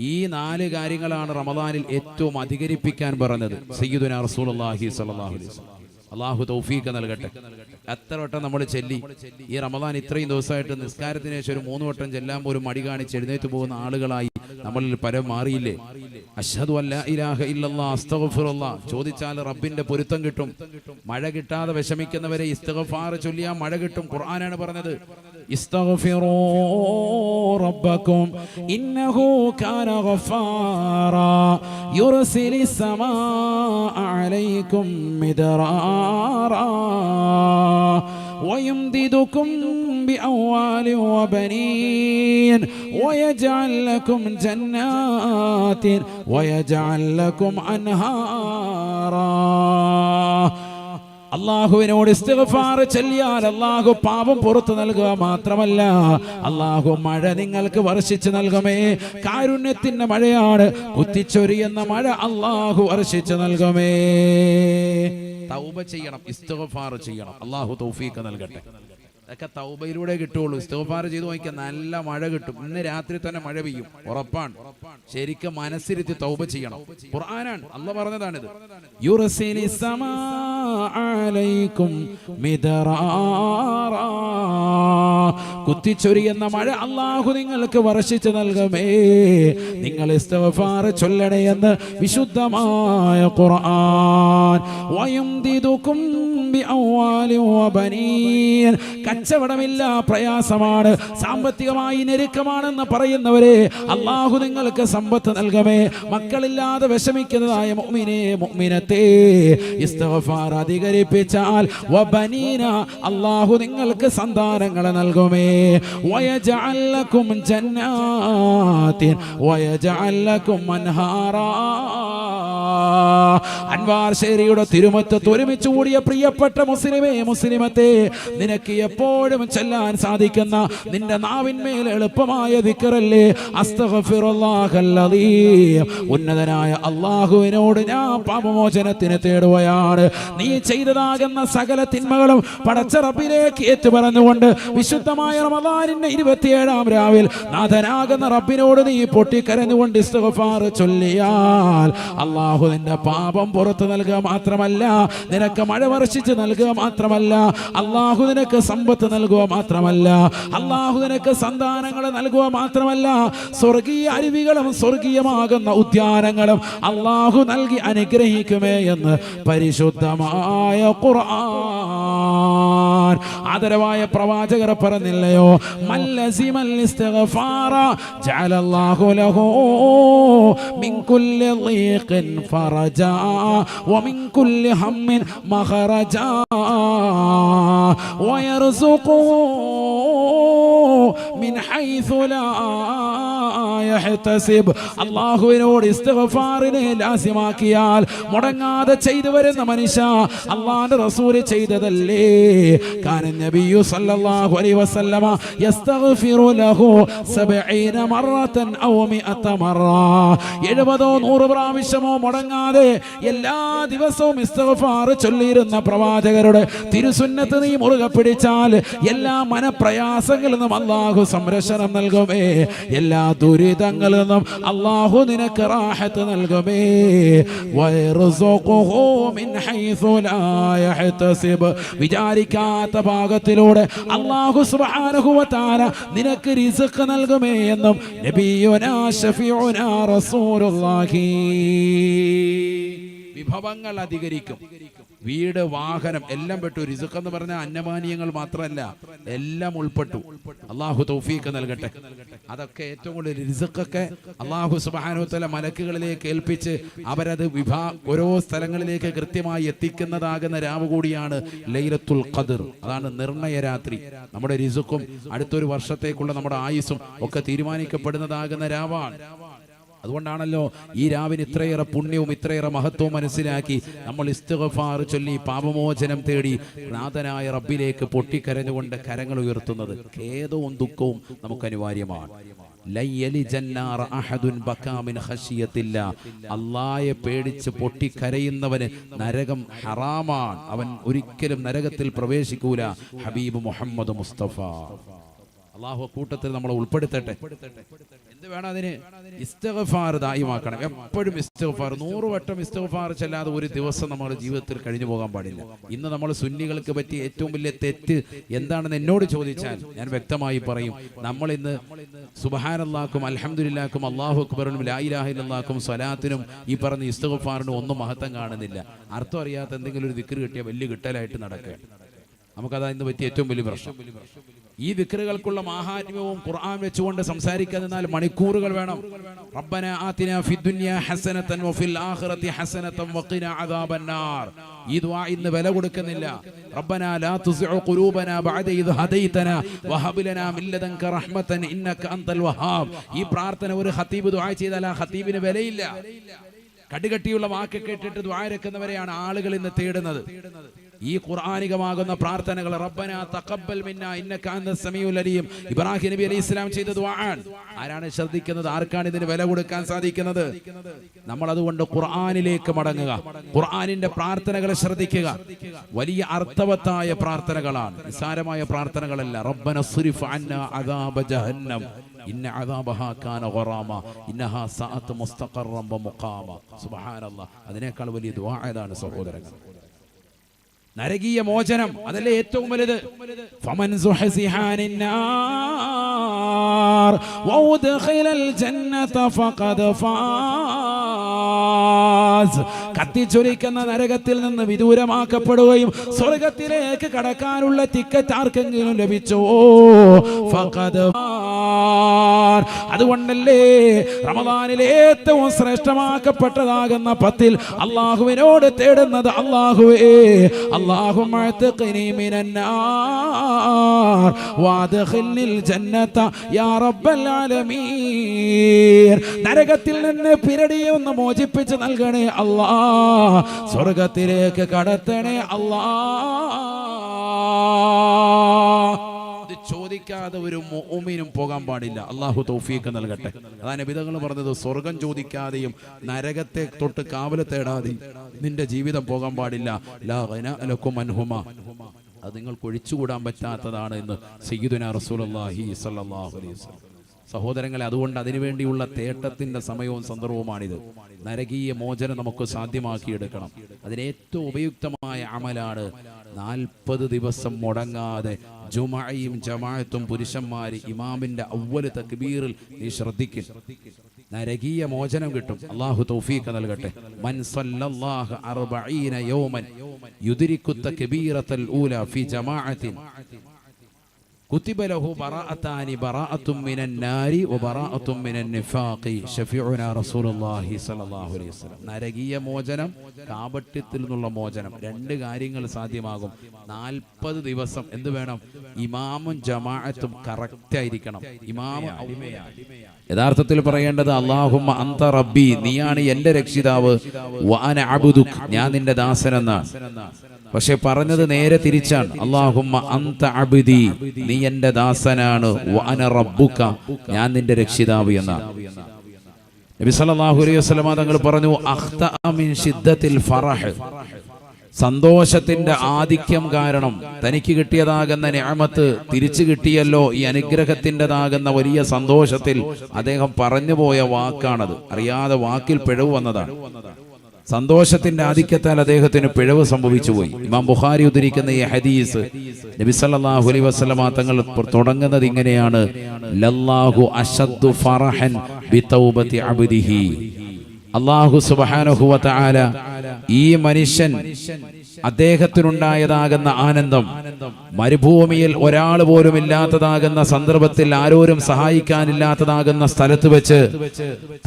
ഈ 4 കാര്യങ്ങളാണ് റമദാനിൽ ഏറ്റവും അധികരിപ്പിക്കാൻ പറഞ്ഞത് സയ്യിദുനാ റസൂലുള്ളാഹി സ്വല്ലല്ലാഹു അലൈഹി വസല്ലം. അല്ലാഹു തൗഫീഖ് നൽകട്ടെ. എത്ര വട്ടം നമ്മൾ ചെല്ലി ഈ റമദാൻ ഇത്രയും ദിവസമായിട്ട് നിസ്കാരത്തിന് ശേഷം ഒരു 3 വട്ടം ചെല്ലാൻ പോലും മടി കാണിച്ച് എഴുന്നേറ്റ് പോകുന്ന ആളുകളായി നമ്മളിൽ പരം മാറിയില്ലേ? അശ്ഹദു അല്ലാ ഇലാഹ ഇല്ലല്ലാഹ് അസ്തഗ്ഫിറുല്ലാഹ് ചോദിച്ചാൽ റബ്ബിന്റെ പൊരുത്തം കിട്ടും. മഴ കിട്ടാതെ വിഷമിക്കുന്നവരെ ഇസ്തിഗ്ഫാർ ചൊല്ലിയാൽ മഴ കിട്ടും. ഖുർആനാണ് പറഞ്ഞത്, ഇസ്തഗ്ഫിറൂ റബ്ബക്കും ഇന്നഹു കാന ഗഫാറാ യുർസിലിസ് സമാഅ അലൈക്കും മിദ്റാറാ ويمددكم بأموال وبنين ويجعل لكم جنات ويجعل لكم أنهارا. അള്ളാഹുവിനോട് ഇസ്തിഗ്ഫാർ ചൊല്ലിയാൽ അള്ളാഹു പാപം പുറത്തു നൽകുക മാത്രമല്ല, അള്ളാഹു മഴ നിങ്ങൾക്ക് വർഷിച്ചു നൽകുമേ. കാരുണ്യത്തിന്റെ മഴയാണ്, കുത്തിച്ചൊരിയുന്ന മഴ അള്ളാഹു വർഷിച്ചു നൽകുമേ. തൗബ ചെയ്യണം, ഇസ്തിഗ്ഫാർ ചെയ്യണം. അള്ളാഹു തൗഫീഖ് നൽകട്ടെ. അതൊക്കെ തൗബയിലൂടെ കിട്ടുള്ളൂ. ഇസ്തിഗ്ഫാർ ചെയ്തു നോക്കിയാൽ നല്ല മഴ കിട്ടും. ഇന്ന് രാത്രി തന്നെ മഴ പെയ്യും, ഉറപ്പാണ്. ശരിക്കും മനസ്സിരുത്തി തൗബ ചെയ്യണം. ഖുർആനാണ്, അല്ലാഹ് പറഞ്ഞതാണിത്. യുർസിലിസ് സമാഅ അലൈക്കും മിദ്റാറാ, കുത്തിച്ചൊരിയുന്ന മഴ അല്ലാഹു നിങ്ങൾക്ക് വർഷിച്ചു നൽകുമേ. നിങ്ങൾ ഇസ്തിഗ്ഫാർ ചൊല്ലണേ എന്ന് വിശുദ്ധമായ ഖുർആൻ. വയംദിദുകും ബിഅംവാലി വബനീൻ, കച്ചവടമില്ല, പ്രയാസമാണ്, സാമ്പത്തികമായി ഞെരുക്കമാണെന്ന് പറയുന്നവരെ അല്ലാഹു നിങ്ങൾക്ക് സമ്പത്ത് നൽകമേ. മക്കളില്ലാതെ വിഷമിക്കുന്നതായ മുഅ്മിനേ മുഅ്മിനത്തേ, ഇസ്തിഗ്ഫാർ അധികരിപ്പിച്ചാൽ വബനീന, അല്ലാഹു നിങ്ങൾക്ക് സന്താനങ്ങളെ നൽകുമേ. വയജഅൽ ലക്കും ജന്നാത്തിൻ വയജഅൽ ലക്കും അൻഹാറാ. അൻവാർ ശേരിയുടെ തിരുമുറ്റത്ത് ഒരുമിച്ച് കൂടിയ പ്രിയപ്പെട്ട മുസ്ലിമേ മുസ്ലിമത്തെ, നിനക്ക് എപ്പോഴും ചെല്ലാൻ സാധിക്കുന്ന നിന്റെ നാവിന്മേൽ എളുപ്പമായ ദിക്റല്ലേ അസ്തഗ്ഫിറുല്ലാഹൽ അലീം. ഉന്നതനായ അല്ലാഹുവിനോട് ഞാൻ പാപമോചനത്തിന് തേടുകയാണ്. നീ ചെയ്തതാകുന്ന സകല തിന്മകളും പടച്ച റബ്ബിലേക്ക് ഏറ്റുപറഞ്ഞുകൊണ്ട് വിശുദ്ധമായ റമദാനിന്റെ 27-ാം രാവിൽ നാഥനാകുന്ന റബ്ബിനോട് നീ പൊട്ടിക്കരഞ്ഞുകൊണ്ട് ഇസ്തിഗ്ഫാർ ചൊല്ലിയാൽ അല്ലാഹു നിന്റെ പാപം പുറത്തു നൽകുക മാത്രമല്ല, നിനക്ക് മഴ വർഷിച്ച് നൽകുക മാത്രമല്ല, അല്ലാഹു നിനക്ക് സമ്പത്ത് നൽകുക മാത്രമല്ല, അല്ലാഹു നിനക്ക് സന്താനങ്ങളെ നൽകുക മാത്രമല്ല, സ്വർഗീയ അരുവികളും സ്വർഗീയമാകുന്ന ഉദ്യാനങ്ങളും അല്ലാഹു നൽകി അനുഗ്രഹിക്കുമേ എന്ന് പരിശുദ്ധമായ ഖുർആൻ. ആദരവായ പ്രവാചകർ പറഞ്ഞില്ലയോ, മല്ലസിമൽ ഇസ്തിഗ്ഫാറ ജഅലല്ലാഹു ലഹു മിൻ കുല്ലി ളീഖിൻ ഫറജാ വമിൻ കുല്ലി ഹമ്മിൻ മഖറജാ വയർസുഖുഹു മിൻ ഹൈസു ലാ യഹ്തസിബ്. അല്ലാഹുവിനോട് ഇസ്തിഗ്ഫാറിനെ ലാസിമാക്കിയാൽ മുടങ്ങാതെ ചെയ്തു വരുന്ന മനുഷ്യ, അല്ലാഹുവിന്റെ റസൂൽ ചെയ്തതല്ലേ, കാന നബിയു സല്ലല്ലാഹു അലൈഹി വസല്ലമ യസ്തഗ്ഫിറു ലഹു 70 മറത്തൻ ഔ 100 മറ 70 100 പ്രാവശ്യമോ മുടങ്ങാതെ എല്ലാ ദിവസവും ഇസ്തിഗ്ഫാർ ചൊല്ലിയിരുന്ന പ്രവാചകരുടെ തിരുസുന്നത്ത് നീ മുറുകെ പിടിച്ചാൽ എല്ലാ മനപ്രയാസങ്ങളിൽ നിന്നും അല്ലാഹു സംരക്ഷണം നൽകുമേ, എല്ലാ ദുരിതങ്ങളിൽ നിന്നും അല്ലാഹു നിനക്ക് റാഹത്ത് നൽകുമേ. വയർസുഖുഹു മിൻ ഹൈസു ലാ യഹ്തസിബ്, വിചാരിക്കാത്ത ഭാഗത്തിലൂടെ അല്ലാഹു സുബ്ഹാനഹു വ തആല നിനക്ക് റിസ്ക് നൽകുമേ എന്നും നബിയുനാ ശഫീഉനാ റസൂലുള്ളാഹി. വിഭവങ്ങൾ അധികരിക്കും, വീട് വാഹനം എല്ലാം പെട്ടു. റിസ്ക് എന്ന് പറഞ്ഞാൽ അന്നപാനീയങ്ങൾ മാത്രമല്ല, എല്ലാം ഉൾപ്പെട്ടു. അള്ളാഹു തൗഫീഖ് നൽകട്ടെ. അതൊക്കെ ഏറ്റവും കൂടുതൽ റിസ്ക്കൊക്കെ അള്ളാഹു സുബ്ഹാനഹു വ തആല മലക്കുകളിലേക്ക് ഏൽപ്പിച്ച് അവരത് ഓരോ സ്ഥലങ്ങളിലേക്ക് കൃത്യമായി എത്തിക്കുന്നതാകുന്ന രാവ് കൂടിയാണ് ലൈലത്തുൽ ഖദ്ർ. അതാണ് നിർണയ രാത്രി. നമ്മുടെ റിസ്ക്കും അടുത്തൊരു വർഷത്തേക്കുള്ള നമ്മുടെ ആയുസ്സും ഒക്കെ തീരുമാനിക്കപ്പെടുന്നതാകുന്ന രാവാണ്. അതുകൊണ്ടാണല്ലോ ഈ രാവിന് ഇത്രയേറെ പുണ്യവും ഇത്രയേറെ മഹത്വവും മനസ്സിലാക്കി നമ്മൾ ഇസ്തിഗ്ഫാർ ചൊല്ലി പാപമോചനം തേടി നാഥനായ റബ്ബിലേക്ക് പൊട്ടിക്കരഞ്ഞുകൊണ്ട് കരങ്ങൾ ഉയർത്തുന്നത്. ഖേദവും ദുഃഖവും നമുക്ക് അനിവാര്യമാണ്. അല്ലാഹയെ പേടിച്ച് പൊട്ടിക്കരയുന്നവന് നരകം ഹറാമാണ്, അവൻ ഒരിക്കലും നരകത്തിൽ പ്രവേശിക്കൂല. ഹബീബ് മുഹമ്മദ് മുസ്തഫ അല്ലാഹു കൂട്ടത്തിൽ നമ്മളെ ഉൾപ്പെടുത്തട്ടെ. എന്ത് വേണം അതിന്? ഇസ്തിഗ്ഫാർ ദായിമാക്കണം. എപ്പോഴും ഇസ്തിഗ്ഫാർ, 100 വട്ടം ഇസ്തിഗ്ഫാർ ചെല്ലാതെ ഒരു ദിവസം നമ്മുടെ ജീവിതത്തിൽ കഴിഞ്ഞു പോകാൻ പാടില്ല. ഇന്ന് നമ്മൾ സുന്നികൾക്ക് പറ്റിയ ഏറ്റവും വലിയ തെറ്റ് എന്താണെന്ന് എന്നോട് ചോദിച്ചാൽ ഞാൻ വ്യക്തമായി പറയും. നമ്മൾ ഇന്ന് സുബ്ഹാനല്ലാഹും അൽഹംദുലില്ലാഹും അല്ലാഹു അക്ബറിനും ലാ ഇലാഹ ഇല്ലല്ലാഹും സ്വലാത്തിനും ഈ പറഞ്ഞ ഇസ്തിഗ്ഫാറിനും ഒന്നും മഹത്വം കാണുന്നില്ല. അർത്ഥം അറിയാത്ത എന്തെങ്കിലും ഒരു ദിക്ർ കിട്ടിയ വലിയ കിട്ടലായിട്ട് നടക്കുക. നമുക്കതാ ഇന്ന് പറ്റിയ ഏറ്റവും വലിയ പ്രശ്നം. ഈ ദിക്റുകൾക്കുള്ള മാഹാത്മ്യവും ഖുർആൻ വെച്ചുകൊണ്ട് സംസാരിക്കാതിരുന്നാൽ മണിക്കൂറുകൾ വേണം. റബ്ബന ആതിനാ ഫിദ്ദുനിയ ഹസനതൻ വഫിൽ ആഖിറതി ഹസനതൻ വഖിനാ അദാബന്നാർ. ഈ ദുആ ഇന്ന് വില കൊടുക്കുന്നില്ല. റബ്ബന ലാ തുസിഉ ഖുലൂബനാ ബഅദ ഇദ് ഹദൈതനാ വഹബ് ലനാ മിൻ ലദൻക റഹ്മതൻ ഇന്നക അൻതൽ വഹാബ്. ഈ പ്രാർത്ഥന ഒരു ഖതീബ് ദുആ ചെയ്താൽ ആ ഖതീബിന് വിലയില്ല. കടുകട്ടിയുള്ള വാക്ക് കേട്ടിട്ട് ദുആ ഇറക്കുന്നവരെയാണ് ആളുകൾ ഇന്ന് തേടുന്നത്. ഈ ഖുർആനികമാകുന്ന പ്രാർത്ഥനകൾ റബ്ബനാ തഖബ്ബൽ മിന്നാ ഇന്നക അൻതസ് സമീഉൽ അലീം ഇബ്രാഹിം നബി അലൈഹി ഇസ്ലാം ചെയ്ത ദുആആൻ. ആരാണ് ശ്രദ്ധിക്കുന്നത്? ആർക്കാണ് ഇതിന് വില കൊടുക്കാൻ സാധിക്കുന്നത്? നമ്മൾ അതുകൊണ്ട് ഖുർആനിലേക്ക് മടങ്ങുക, ഖുർആനിന്റെ പ്രാർത്ഥനകളെ ശ്രദ്ധിക്കുക. വലിയ അർത്ഥവത്തായ പ്രാർത്ഥനകളാണ്, നിസ്സാരമായ പ്രാർത്ഥനകളല്ല. റബ്ബന സ്രിഫ് അന്നാ അദാബ ജഹന്നം ഇന്ന അദാബഹാ കാന ഗറാമ ഇന്നഹാ സഅത് മുസ്തഖറൻ വമുഖാമ. സുബ്ഹാനല്ലാഹ്, അതിനേക്കാൾ വലിയ ദുആ ഏതാണ് സഹോദരങ്ങൾ? നരകീയ മോചനം, അതല്ലേ ഏറ്റവും വലുത്. ഫമൻ സുഹസിഹാനിൻ നാർ വഉദ്ഖിലൽ ജന്നത ഫഖദ് ഫാസ്. കത്തിച്ചൊലിക്കുന്ന നരകത്തിൽ നിന്ന് വിദൂരമാക്കപ്പെടുകയും സ്വർഗത്തിലേക്ക് കടക്കാനുള്ള ടിക്കറ്റ് ആർക്കെങ്കിലും ലഭിച്ചോ? ഫഖദ്. അതുകൊണ്ടല്ലേ റമദാനിലെ ഏറ്റവും ശ്രേഷ്ഠമാക്കപ്പെട്ടതാകുന്ന 10 അല്ലാഹുവിനോട് തേടുന്നത്, അല്ലാഹുവേ اللهم اعتقني من النار وادخلني الجنة يا رب العالمين. നരകത്തിൽ നിന്ന് പിരടിയെ ഒന്ന് മോചിപ്പിച്ച് നൽകണേ അല്ലാഹ്, സ്വർഗത്തിലേക്ക് കടത്തണേ അല്ലാഹ്. ചോദിക്കാതെ ഒരു മുഅ്മിനും പോകാൻ പാടില്ല. അല്ലാഹു തൗഫീഖ് നൽകട്ടെ. അതാണ് നബിതങ്ങൾ പറഞ്ഞത്, സ്വർഗം ചോദിക്കാതെയും നരകത്തെ തൊട്ട് കാവൽ തേടാതെയും നിന്റെ ജീവിതം പോകാൻ പാടില്ല. ലാ ഗനാ ലക്കും അൻഹുമാ, അത് നിങ്ങൾക്ക് ഒഴിച്ചുകൂടാൻ പറ്റാത്തതാണ് എന്ന് സയ്യിദുനാ റസൂലുള്ളാഹി സ്വല്ലല്ലാഹു അലൈഹി വസല്ലം. സഹോദരങ്ങളെ, അതുകൊണ്ട് അതിനുവേണ്ടിയുള്ള തേട്ടത്തിന്റെ സമയവും സന്ദർഭവുമാണിത്. നരകീയ മോചനം നമുക്ക് സാധ്യമാക്കിയെടുക്കണം. അതിനേറ്റവും ഉപയുക്തമായ അമലാണ് 40 ദിവസം മുടങ്ങാതെ ജുമഅയും ജമാഅത്തും പുരുഷന്മാര് ഇമാമിന്റെ അവ്വൽ തക്ബീറിൽ നീ ശ്രദ്ധിക്കും. നരകീയ മോചനം കിട്ടും. അല്ലാഹു തൗഫീഖ് നൽകട്ടെ. മൻ സല്ലല്ലാഹു 40 യൗമൻ യുദ്രികു തക്ബീറത്തൽ ഊല ഫി ജമാഅത്തിൻ കുതിബ ലഹു ബറാഅതാനി ബറാഅത്തും മിനൻ നാരി വബറാഅത്തും മിനൻ നിഫാഖി ശഫീഉനാ റസൂലുള്ളാഹി സ്വല്ലല്ലാഹു അലൈഹി വസല്ലം. നരകീയ മോചനം, കാപട്യത്തിൽ നിന്നുള്ള മോചനം, 2 കാര്യങ്ങൾ സാധ്യമാകും. 40 ദിവസം എന്ത് വേണം? ഇമാമും ജമാഅത്തും കറക്റ്റ് ആയിരിക്കണം. ഇമാമ് ഔമയാണ്. യഥാർത്ഥത്തിൽ പറയേണ്ടത് അല്ലാഹുമ്മ അന്ത റബ്ബി, നീയാണ് എന്റെ രക്ഷിതാവ്, വഅന അബ്ദുക്, ഞാൻ നിന്റെ ദാസനെന്നാണ്. പക്ഷെ പറഞ്ഞത് നേരെ തിരിച്ചാണ്. അല്ലാഹുമ്മ അന്ത അബ്ദി, നീ എന്റെ ദാസനാണ്, വഅന റബ്ബുക, ഞാൻ നിന്റെ രക്ഷിതാവ് എന്നാണ്. നബി സല്ലല്ലാഹു അലൈഹി വസല്ലം തങ്ങൾ പറഞ്ഞു, അഖ്തഅ മിൻ ശിദ്ദത്തിൽ ഫറഹ്, സന്തോഷത്തിന്റെ ആധിക്യം കാരണം തനിക്ക് കിട്ടിയതാകുന്ന നിഅമത്ത് തിരിച്ചു കിട്ടിയല്ലോ, ഈ അനുഗ്രഹത്തിൻ്റെതാകുന്ന വലിയ സന്തോഷത്തിൽ അദ്ദേഹം പറഞ്ഞു പോയ വാക്കാണത്. അറിയാതെ വാക്കിൽ പിഴവ് വന്നതാണ്. സന്തോഷത്തിന്റെ ആധിക്യത്താൽ അദ്ദേഹത്തിന് പിഴവ് സംഭവിച്ചു പോയി. ഇമാം ബുഖാരി ഉദ്ധരിക്കുന്ന ഈ ഹദീസ് നബി സല്ലല്ലാഹു അലൈഹി വസല്ലം തങ്ങൾ തുടങ്ങുന്നത് ഇങ്ങനെയാണ്: ലല്ലാഹു അശദ്ദു ഫറഹൻ ബിതൗബതി അബ്ദിഹി. അല്ലാഹു സുബ്ഹാനഹു വ തആല ഈ മനുഷ്യൻ അദ്ദേഹത്തിനുണ്ടായതാകുന്ന ആനന്ദം മരുഭൂമിയിൽ ഒരാൾ പോലും ഇല്ലാത്തതാകുന്ന സന്ദർഭത്തിൽ, ആരോരും സഹായിക്കാനില്ലാത്തതാകുന്ന സ്ഥലത്ത് വെച്ച്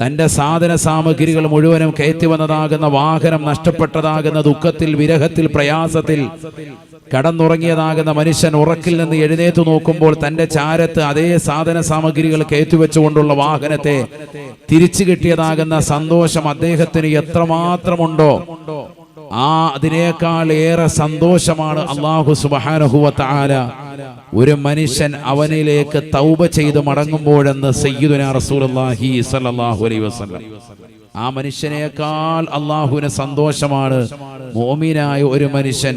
തന്റെ സാധന സാമഗ്രികൾ മുഴുവനും കയറ്റി വന്നതാകുന്ന വാഹനം നഷ്ടപ്പെട്ടതാകുന്ന ദുഃഖത്തിൽ, വിരഹത്തിൽ, പ്രയാസത്തിൽ കടന്നുറങ്ങിയതാകുന്ന മനുഷ്യൻ ഉറക്കിൽ നിന്ന് എഴുന്നേറ്റ് നോക്കുമ്പോൾ തന്റെ ചാരത്ത് അതേ സാധന സാമഗ്രികൾ കയറ്റിവെച്ചുകൊണ്ടുള്ള വാഹനത്തെ തിരിച്ചു കിട്ടിയതാകുന്ന സന്തോഷം അദ്ദേഹത്തിന് എത്രമാത്രമുണ്ടോ അതിനേക്കാൾ ഏറെ സന്തോഷമാണ് അല്ലാഹു സുബ്ഹാനഹു വ തആല ഒരു മനുഷ്യൻ അവനിലേക്ക് തൗബ ചെയ്ത് മടങ്ങുമ്പോഴെന്ന് സയ്യിദുനാ റസൂലുള്ളാഹി സ്വല്ലല്ലാഹു അലൈഹി വസല്ലം. ആ മനുഷ്യനേക്കാൾ അല്ലാഹുവിന് സന്തോഷമാണ് മുഅ്മിനായ ഒരു മനുഷ്യൻ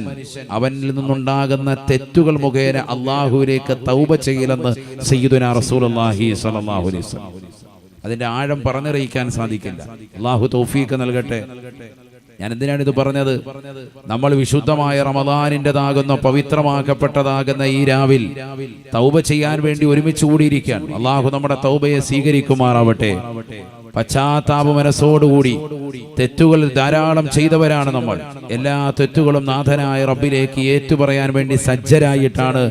അവനിൽ നിന്നുണ്ടാകുന്ന തെറ്റുകൾ മുഖേന അല്ലാഹുവിലേക്ക് തൗബ ചെയ്യലെന്ന് സയ്യിദുനാ റസൂലുള്ളാഹി സ്വല്ലല്ലാഹു അലൈഹി വസല്ലം. അതിന്റെ ആഴം പറഞ്ഞറിയിക്കാൻ സാധിക്കില്ല. അല്ലാഹു തൗഫീഖ് നൽകട്ടെ. ഞാൻ എന്തിനാണ് ഇത് പറഞ്ഞത്? നമ്മൾ വിശുദ്ധമായ റമദാനിൻ്റെതാകുന്ന പവിത്രമാക്കപ്പെട്ടതാകുന്ന ഈ രാവിൽ തൗബ ചെയ്യാൻ വേണ്ടി ഒരുമിച്ച് കൂടിയിരിക്കാൻ. അല്ലാഹു നമ്മുടെ തൗബയെ സ്വീകരിക്കുമാറാവട്ടെ. പശ്ചാത്താപ മനസ്സോടുകൂടി തെറ്റുകൾ ധാരാളം ചെയ്തവരാണ് നമ്മൾ. എല്ലാ തെറ്റുകളും നാഥനായ റബ്ബിലേക്ക് ഏറ്റുപറയാൻ വേണ്ടി സജ്ജരായിട്ടാണ്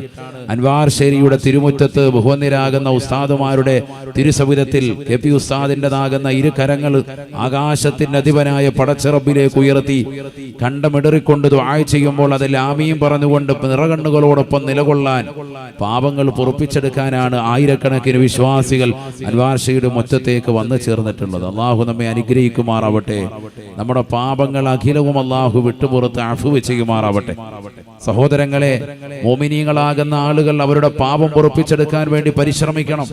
അൻവാർ ശേരിയുടെ തിരുമുറ്റത്ത് ബഹുവന്നിരാകുന്ന ഉസ്താദുമാരുടെ തിരുസവിധത്തിൽ കെ പി ഉസ്താദിൻ്റെതാകുന്ന ഇരു കരങ്ങൾ ആകാശത്തിന്റെ അധിപനായ പടച്ച റബ്ബിലേക്ക് ഉയർത്തി കണ്ടമിടറിക്കൊണ്ട് ദുആ ചെയ്യുമ്പോൾ അതിൽ ആമീൻ പറഞ്ഞുകൊണ്ട് നിറകണ്ണുകളോടൊപ്പം നിലകൊള്ളാൻ, പാപങ്ങൾ പൊറുപ്പിച്ചെടുക്കാനാണ് ആയിരക്കണക്കിന് വിശ്വാസികൾ അൻവാർ ശേരിയുടെ മുറ്റത്തേക്ക് വന്നു ചേർന്നിട്ടുള്ളത്. അള്ളാഹു നമ്മെ അനുഗ്രഹിക്കുമാറാവട്ടെ. നമ്മുടെ പാപങ്ങൾ അഖിലവും അള്ളാഹു വിട്ടുപുറത്ത് അഫ്വ് ചെയ്യുമാറാവട്ടെ. സഹോദരങ്ങളെ, മോമിനീങ്ങളാകുന്ന ആളുകൾ അവരുടെ പാപം പൊറുപ്പിച്ചെടുക്കാൻ വേണ്ടി പരിശ്രമിക്കണം.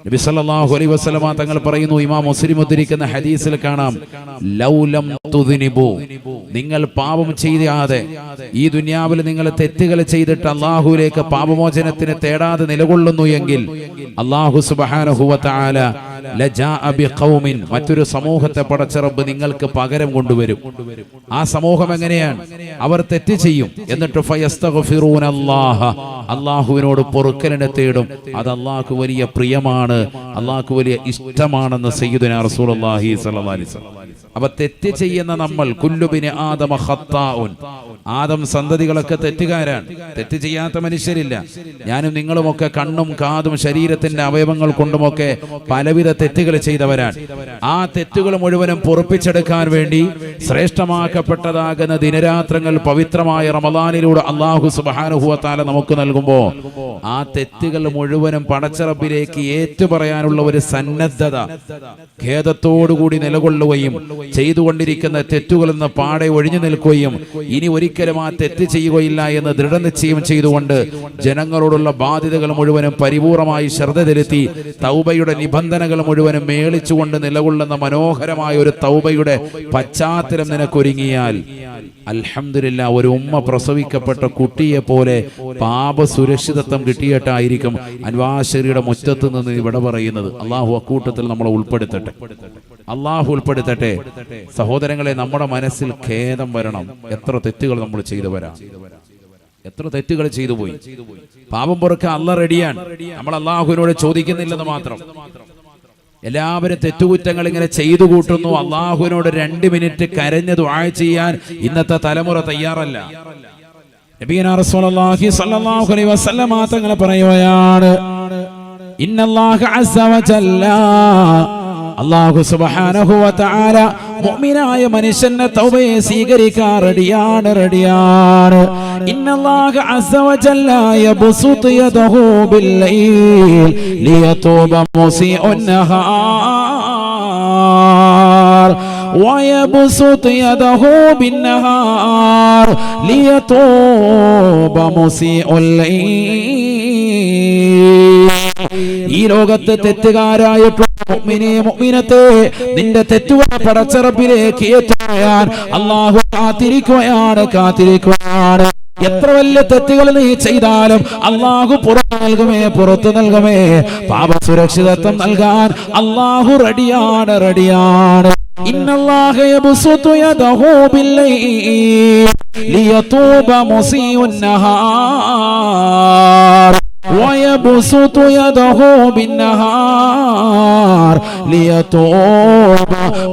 നബി സല്ലല്ലാഹു അലൈഹി വസല്ലം തങ്ങൾ പറയുന്നു, ഇമാം മുസ്ലിം ഉദ്ധരിക്കുന്ന ഹദീസിൽ കാണാം, ലൗലം തുദ്നിബു, നിങ്ങൾ പാപം ചെയ്യാതെ ഈ ദുനിയാവിൽ നിങ്ങൾ തെറ്റുകൾ ചെയ്തിട്ട് അല്ലാഹുവിലേക്ക് പാപമോചനത്തിന് തേടാതെ നിലകൊള്ളുന്നു എങ്കിൽ അല്ലാഹു സുബ്ഹാനഹു വ തആല ലജാഅ ബിഖൗമിൻ, മറ്റൊരു സമൂഹത്തെ പടച്ച റബ്ബ് നിങ്ങൾക്ക് പകരം കൊണ്ടുവരും. ആ സമൂഹം എങ്ങനെയാണ്? അവർ തെറ്റ് ചെയ്യും, എന്നിട്ട് ഫയസ്തഗ്ഫിറൂനല്ലാഹ, അല്ലാഹുവിനോട് പൊറുക്കലിനെ തേടും. അത് അല്ലാഹുവിന് വലിയ പ്രിയമാണ്, അല്ലാഹുവിന് വലിയ ഇഷ്ടമാണെന്ന് സയ്യിദുനാ റസൂലുള്ളാഹി സ്വല്ലല്ലാഹു അലൈഹി വസല്ലം. അപ്പൊ തെറ്റ് ചെയ്യുന്ന നമ്മൾ, കുല്ലുബിന് ആദമ ഖത്താഉൻ, ആദം സന്തതികളൊക്കെ തെറ്റുകാരാണ്. തെറ്റ് ചെയ്യാത്ത മനുഷ്യരില്ല. ഞാനും നിങ്ങളുമൊക്കെ കണ്ണും കാതും ശരീരത്തിന്റെ അവയവങ്ങൾ കൊണ്ടുമൊക്കെ പലവിധ തെറ്റുകൾ ചെയ്തവരാണ്. ആ തെറ്റുകൾ മുഴുവനും പൊറുപ്പിച്ചെടുക്കാൻ വേണ്ടി ശ്രേഷ്ഠമാക്കപ്പെട്ടതാകുന്ന ദിനരാത്രങ്ങൾ പവിത്രമായ റമദാനിലൂടെ അല്ലാഹു സുബ്ഹാനഹു വ തആല നമുക്ക് നൽകുമ്പോൾ ആ തെറ്റുകൾ മുഴുവനും പടച്ച റബ്ബിലേക്ക് ഏറ്റുപറയാനുള്ള ഒരു സന്നദ്ധത, ഖേദത്തോടുകൂടി നിലകൊള്ളുകയും ചെയ്തുകൊണ്ടിരിക്കുന്ന തെറ്റുകളിൽ നിന്ന് പാടെ ഒഴിഞ്ഞു നിൽക്കുകയും ഇനി ഒരിക്കലും ആ തെറ്റ് ചെയ്യുകയില്ല എന്ന് ദൃഢനിശ്ചയം ചെയ്തുകൊണ്ട് ജനങ്ങളോടുള്ള ബാധ്യതകൾ മുഴുവനും പരിപൂർണമായി ശ്രദ്ധ ചെലുത്തി തൗബയുടെ നിബന്ധനകൾ മുഴുവനും മേളിച്ചുകൊണ്ട് നിലകൊള്ളുന്ന മനോഹരമായ ഒരു തൗബയുടെ പശ്ചാത്തലം നിനക്കൊരുങ്ങിയാൽ അൽഹംദുലില്ലാ, ഒരു ഉമ്മ പ്രസവിക്കപ്പെട്ട കുട്ടിയെ പോലെ പാപ സുരക്ഷിതത്വം കിട്ടിയിട്ടായിരിക്കും അൻവാശരിയുടെ മുറ്റത്ത് നിന്ന് ഇവിടെ പറയുന്നത്. അള്ളാഹു അക്കൂട്ടത്തിൽ നമ്മളെ ഉൾപ്പെടുത്തട്ടെ, അള്ളാഹു ഉൾപ്പെടുത്തട്ടെ. സഹോദരങ്ങളെ, നമ്മുടെ മനസ്സിൽ ഖേദം വരണം. എത്ര തെറ്റുകൾ നമ്മൾ ചെയ്തവരാ, എത്ര തെറ്റുകൾ ചെയ്തു പോയി. പാപം പൊറുക്കാൻ അല്ലാഹ് റെഡിയാണ്. നമ്മൾ അള്ളാഹുവിനോട് ചോദിക്കുന്നില്ലെന്ന് മാത്രം. എല്ലാവരും തെറ്റുകുറ്റങ്ങൾ ഇങ്ങനെ ചെയ്തു കൂട്ടുന്നു. അള്ളാഹുവിനോട് 2 മിനിറ്റ് കരഞ്ഞ് ദുആ ചെയ്യാൻ ഇന്നത്തെ തലമുറ തയ്യാറല്ല. നബിയനാ റസൂലുള്ളാഹി സ്വല്ലല്ലാഹു അലൈഹി വസല്ലം തങ്ങൾ പറയുകയാണ്, ഇന്നല്ലാഹ അസ്സ വജല്ല, അല്ലാഹു സുബ്ഹാനഹു വ തആല മുഅ്മിനായ മനുഷ്യന്റെ തൗബയെ സ്വീകരിക്കാൻ റെഡിയാണ്. ഇന്നല്ലാഹ അസ്സ വജല്ല യബ്സുതു യദഹു ബില്ലൈൽ ലിയതൂബ മുസീഉൻ നഹാർ ويبسط يده بالنهار ليتوب مسيء الليل. ഈ ലോകത്ത് തെറ്റുകാരായിട്ടുള്ള മുഅ്മിനേ മുഅ്മിനത്തെ നിന്റെ തെറ്റുകൾ പടച്ച റബ്ബിലേക്ക് ഏറ്റുപറയാൻ അല്ലാഹു കാത്തിരിക്കുകയാണ്. എത്ര വലിയ തെറ്റുകൾ നീ ചെയ്താലും അല്ലാഹു പുറത്തു നൽകുമേ. പാപ സുരക്ഷിതത്വം നൽകാൻ അല്ലാഹു റെഡിയാണ്. ഇന്നല്ലാഹ യബ്സുതു യദഹു ബില്ലൈൽ ലിയതൂബ മുസീഉൻ നഹാർ ويبسط يده بالنهار ليتوب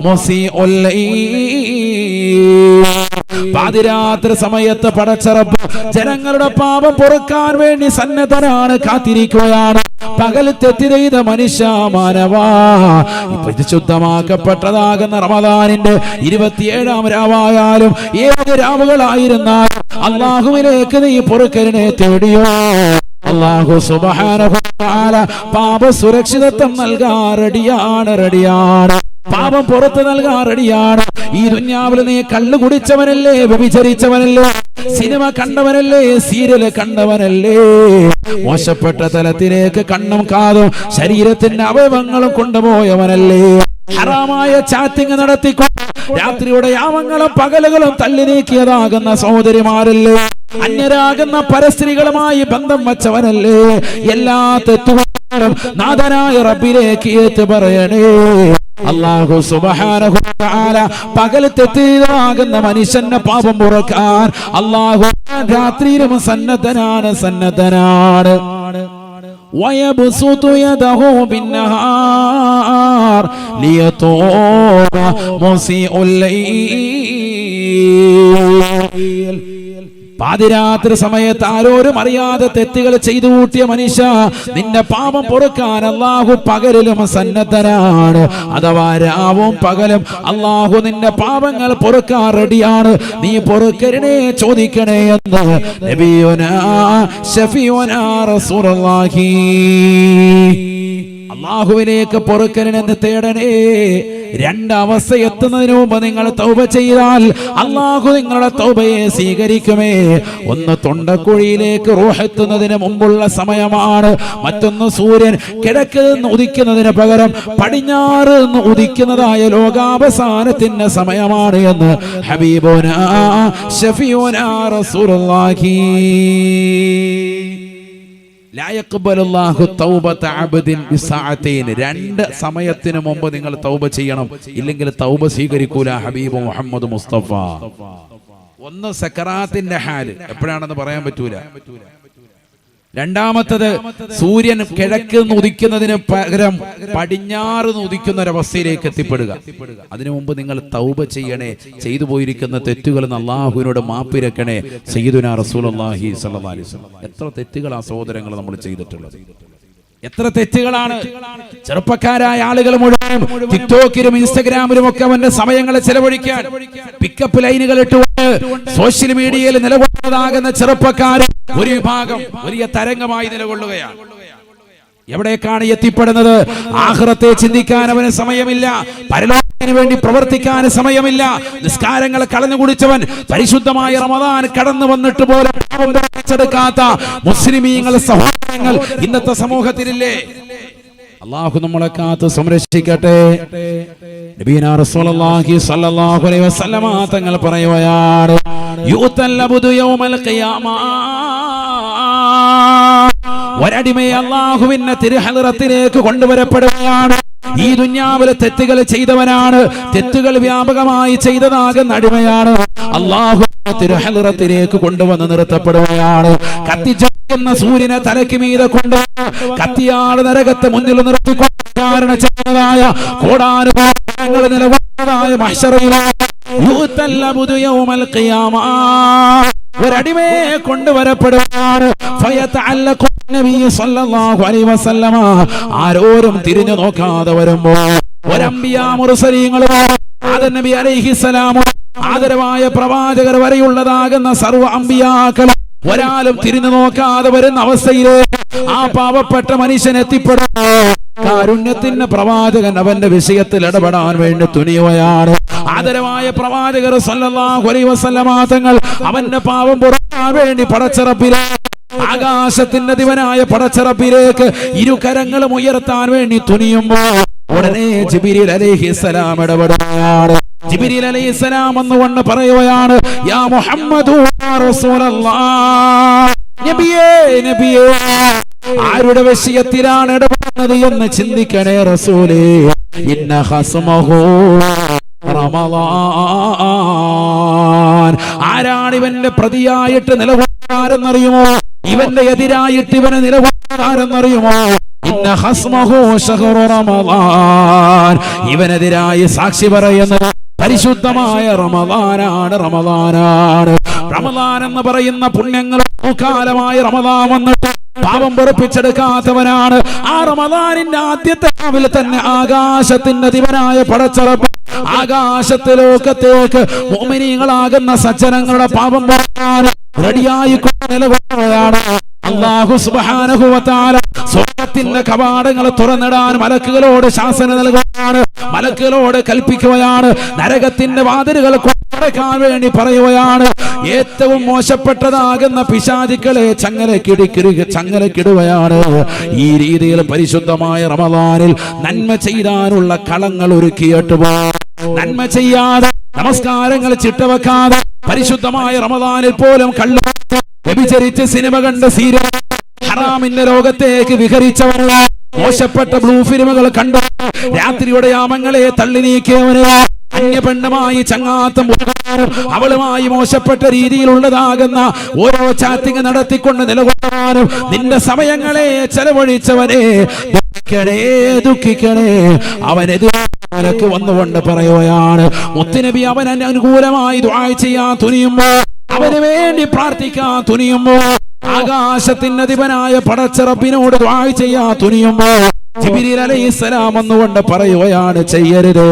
مسيء الليل. പാതിരാത്രി സമയത്ത് പടച്ച റബ്ബ് ജനങ്ങളുടെ പാപം പൊറുക്കാൻ വേണ്ടി സന്നദ്ധനാണ്, കാത്തിരിക്കുകയാണ്. പകൽ തെറ്റ് ചെയ്ത മനുഷ്യ മാനവാ, പരിശുദ്ധമാക്കപ്പെട്ടതാകുന്ന റമദാനിന്റെ 27-ാം രാവായാലും ഏത് രാവുകളായിരുന്നാലും അല്ലാഹുവിലേക്ക് നീ പൊറുക്കലിനെ തേടിയോ, അല്ലാഹു സുബ്ഹാനഹു വ തആല പാപ സുരക്ഷിതത്വം നൽകാൻ റെഡിയാണ്. പാപം പുറത്ത് നൽകാൻ റെഡിയാണ്. ഈ ദുനിയാവിൽ നീ കള്ളു കുടിച്ചവനല്ലേ, വ്യഭിചരിച്ചവനല്ലേ, സിനിമ കണ്ടവനല്ലേ, സീരിയൽ കണ്ടവനല്ലേ, മോശപ്പെട്ട തലത്തിലേക്ക് കണ്ണും കാതും ശരീരത്തിന്റെ അവയവങ്ങളും കൊണ്ടുപോയവനല്ലേ, ഹറാമായ ചാറ്റിംഗ് നടത്തിക്കൊണ്ട് രാത്രിയുടെ യാമങ്ങളും പകലുകളും തള്ളി നീക്കിയതാകുന്ന സഹോദരിമാരല്ലേ, അന്യരാകുന്ന പരസ്ത്രീകളുമായി ബന്ധം വച്ചവനല്ലേ, എല്ലാ തെറ്റുകളും നാഥനായ റബ്ബിലേക്ക് ഏറ്റു പറയണേ. അല്ലാഹു സുബ്ഹാനഹു വ തആല പകൽ തെറ്റിയതാകുന്ന മനുഷ്യന്റെ പാപം പുറക്കാൻ അല്ലാഹു രാത്രിയിലും സന്നദ്ധനാണ്. ويبسط يده بالنهار ليتوب مسيء الليل. പാതിരാത്രി സമയത്ത് ആരോരും അറിയാതെ തെറ്റുകൾ ചെയ്തു കൂട്ടിയ മനുഷ്യ, നിന്റെ പാപം പൊറുക്കാൻ അല്ലാഹു പകലിലും സന്നദ്ധനാണ്. അഥവാ രാവും പകലും അല്ലാഹു നിന്റെ പാപങ്ങൾ പൊറുക്കാൻ റെഡിയാണ്. നീ പൊറുക്കലിനെ ചോദിക്കണേ എന്ന് നബിയുനാ ശഫീഉനാ റസൂലുള്ളാഹി. അല്ലാഹുവിലേക്ക് പൊറുക്കലിനെ തേടണേ. രണ്ടവസ്ഥ എത്തുന്നതിന് മുമ്പ് നിങ്ങൾ തൗബ ചെയ്താൽ അല്ലാഹു നിങ്ങളുടെ തൗബയെ സ്വീകരിക്കുമേ. ഒന്ന് തൊണ്ടക്കുഴിയിലേക്ക് റൂഹ് എത്തുന്നതിന് മുമ്പുള്ള സമയമാണ്. മറ്റൊന്ന് സൂര്യൻ കിഴക്ക് നിന്ന് ഉദിക്കുന്നതിന് പകരം പടിഞ്ഞാറ് നിന്ന് ഉദിക്കുന്നതായ ലോകാവസാനത്തിന്റെ സമയമാണ് എന്ന് ഹബീബുനാ ശഫീഉനാ റസൂലുള്ളാഹി. രണ്ട് സമയത്തിന് മുമ്പ് നിങ്ങൾ തൗബ ചെയ്യണം, ഇല്ലെങ്കിൽ തൗബ സ്വീകരിക്കൂല ഹബീബ് മുഹമ്മദ് മുസ്തഫ. ഒന്ന് സക്കറാത്തിന്റെ ഹാല്, എപ്പോഴാണെന്ന് പറയാൻ പറ്റൂല. രണ്ടാമത്തത് സൂര്യൻ കിഴക്ക് നിന്ന് ഉദിക്കുന്നതിന് പകരം പടിഞ്ഞാറ് നിന്ന് ഉദിക്കുന്ന ഒരവസ്ഥയിലേക്ക് എത്തിപ്പെടുക. അതിനു മുമ്പ് നിങ്ങൾ തൗബ ചെയ്യണേ. ചെയ്തു പോയിരിക്കുന്ന തെറ്റുകൾ അല്ലാഹുവിനോട് മാപ്പിരക്കണേ. സയ്യിദുനാ റസൂലുള്ളാഹി സ്വല്ലല്ലാഹി അലൈഹി വസല്ലം. എത്ര തെറ്റുകളാ സഹോദരങ്ങൾ നമ്മൾ ചെയ്തിട്ടുള്ളത്, എത്ര തെറ്റുകളാണ്. ചെറുപ്പക്കാരായ ആളുകൾ മുഴുവൻ ടിക്ടോക്കിലും ഇൻസ്റ്റഗ്രാമിലും ഒക്കെ അവന്റെ സമയങ്ങളെ ചെലവഴിക്കാൻ പിക്കപ്പ് ലൈനുകൾ ഇട്ടുകൊണ്ട് സോഷ്യൽ മീഡിയയിൽ നിലകൊള്ളതാകുന്ന ചെറുപ്പക്കാർ ഒരു വിഭാഗം വലിയ തരംഗമായി നിലകൊള്ളുകയാണ്. എവിടേക്കാണ് എത്തിപ്പെടുന്നത്? ആഖിറത്തെ ചിന്തിക്കാൻ അവന് സമയമില്ല, പരലോകത്തിന് വേണ്ടി പ്രവർത്തിക്കാൻ സമയമില്ല. നിസ്കാരങ്ങൾ കളഞ്ഞു കുടിച്ചവൻ പരിശുദ്ധമായ റമദാൻ കടന്നു വന്നിട്ട് പോലും എടുക്കാത്ത മുസ്ലിമീങ്ങൾ സഹോദരങ്ങൾ ഇന്നത്തെ സമൂഹത്തിലില്ലേ? അല്ലാഹു നമ്മളെ കാത്ത് സംരക്ഷിക്കട്ടെ. നബിയുനാ റസൂലുള്ളാഹി സ്വല്ലല്ലാഹു അലൈഹി വസല്ലമ തങ്ങൾ പറയുകയാണ്, യുതൽ അബ്ദു യൗമൽ ഖിയാമ. ഒരടിമയെ അല്ലാഹുവിന്റെ തിരുഹളറത്തിലേക്ക് കൊണ്ടുവരപ്പെടുകയാണ്. ഈ ദുനിയാവിലെ തെറ്റുകൾ ചെയ്തവനാണ്, തെറ്റുകൾ വ്യാപകമായി ചെയ്തതാകുന്ന അടിമയാണ്. അല്ലാഹു തിരുഹളറത്തിലേക്ക് കൊണ്ടുവന്ന് നിർത്തപ്പെടുകയാണ്. കത്തിജ്വലിക്കുന്ന സൂര്യനെ തലയ്ക്ക് മീതെ കൊണ്ട് കത്തിയാട് നരകത്തെ മുന്നിൽ നിർത്തിക്കൊണ്ട് കാരണം ചെയ്തതായ കോടാനുകോടാനുകൾ നിലകൊണ്ടതായ മഹ്ശറിലാണ് ഒരടിമയെ കൊണ്ടുവരപ്പെടുകയാണ്. ആരോരും തിരിഞ്ഞു നോക്കാതെ വരുമ്പോ ഒരംബിയാ മുർസലീങ്ങളും ആദം നബി അലൈഹിസ്സലാമും ആദരവായ പ്രവാചകർ വരെയുള്ളതാകുന്ന സർവ്വ അംബിയാക്കളും ഒരാളും തിരിഞ്ഞു നോക്കാതെ വരുന്ന അവസ്ഥയിലേക്ക് ആ പാവപ്പെട്ട മനുഷ്യൻ എത്തിപ്പെടുന്നു. കാരുണ്യത്തിന്റെ പ്രവാചകൻ അവന്റെ വിഷയത്തിൽ ഇടപെടാൻ വേണ്ടി തുനിയുകയാണ്. ആദരവായ പ്രവാചകർ സല്ലല്ലാഹു അലൈഹി വസല്ലമ തങ്ങൾ അവന്റെ പാപം പൊറുക്കാൻ വേണ്ടി പടച്ചറപ്പിലേക്ക്, ആകാശത്തിന്റെ ദിവനായ പടച്ചറപ്പിലേക്ക് ഇരുകരങ്ങളും ഉയർത്താൻ വേണ്ടി തുനിയുമ്പോൾ ഉടനെ ജിബ്രീൽ അലൈഹിസ്സലാം ഇടപെടുകയാണ്. ജിബ്രീൽ അലൈഹിസ്സലാം എന്നുകൊണ്ട് പറയുകയാണ്, യാ മുഹമ്മദു യാ റസൂലല്ലാഹ്, നബിയേ നബിയേ, ആരുടെ വിഷയത്തിലാണ് ഇടപെടുന്നത് എന്ന് ചിന്തിക്കണേ റസൂലേ. ഇന്ന ഖസ്മഹു റമളാൻ, ആരാണ് ഇവന്റെ പ്രതിയായിട്ട് നിലകൊള്ളാരെന്നറിയുമോ? ഇവന്റെ എതിരായിട്ട് ഇവനെ നിലകൊള്ളാരെന്നറിയുമോ? ഇന്ന ഖസ്മഹു ശഹ്റു റമളാൻ, ഇവനെതിരായി സാക്ഷി പറയുന്നത് പരിശുദ്ധമായ റമളാനാണ്. റമളാൻ എന്ന് പറയുന്ന പുണ്യങ്ങൾ കാലമായ റമളാൻ വന്നിട്ട് പാപം പൊറുപ്പിച്ചെടുക്കാത്തവനാണ്. ആ റമളാനിന്റെ ആദ്യത്തെ രാവിലെ തന്നെ ആകാശത്തിന്റെ ദിവനായ പടച്ചറപ്പ് ആകാശത്തിലോകത്തേക്ക് മുഅ്മിനീങ്ങളാകുന്ന സജ്ജനങ്ങളുടെ പാപം പൊറുക്കാൻ റെഡിയായി നിലകൊള്ളുകയാണ്. അല്ലാഹു സുബ്ഹാനഹു വ തആല സ്വർഗ്ഗത്തിന്റെ കവാടങ്ങൾ തുറന്നിടാൻ മലക്കുകളോട് ശാസന നൽകുകയാണ്, മലക്കുകളോട് കൽപ്പിക്കുകയാണ്. നരകത്തിന്റെ വാതിലുകൾ കൊടക്കാൻ വേണ്ടി പറയുകയാണ്. ഏറ്റവും മോശപ്പെട്ടതാകുന്ന പിശാചുക്കളെ ചങ്ങലക്കിടുകയാണ്. ഈ രീതിയിൽ പരിശുദ്ധമായ റമളാനിൽ നന്മ ചെയ്യാനുള്ള കളങ്ങൾ ഒരുക്കിയിട്ട് നന്മ ചെയ്യാതെ, നമസ്കാരങ്ങൾ ചിട്ടവെക്കാതെ, പരിശുദ്ധമായ റമളാനിൽ പോലും കള്ളു വ്യഭിചരിച്ച് സിനിമ കണ്ട് സീരിയൽ ഹറാമിന്റെ ലോകത്തേക്ക് വിഹരിച്ചവന്, മോശപ്പെട്ട ബ്ലൂ ഫിലിമുകൾ കണ്ട് രാത്രിയുടെ യാമങ്ങളെ തള്ളി നീക്കിയവന്, അന്യപെണ്ണുമായി ചങ്ങാത്തം അവളുമായി മോശപ്പെട്ട രീതിയിലുള്ളതാകുന്ന ഓരോ ചാറ്റിംഗ് നടത്തിക്കൊണ്ട് നിലകൊള്ളാനും നിന്റെ സമയങ്ങളെ ചെലവഴിച്ചവനെ ദുഃഖിക്കണേ. അവനെതിരെ വന്നുകൊണ്ട് പറയുകയാണ്, മുത്തുനബി അവൻ അനുകൂലമായി ദുആ ചെയ്യാൻ തുനിയുമ്പോ, അവന് വേണ്ടി പ്രാർത്ഥിക്കാൻ തുനിയുമ്പോ, ആകാശത്തിന്റെ അധിപനായ പടച്ചറപ്പിനോട് ദുആ ചെയ്യാൻ തുനിയുമ്പോ ജിബ്രീൽ അലൈഹിസ്സലാം എന്നുകൊണ്ട് പറയുകയാണ്, ചെയ്യരുത്.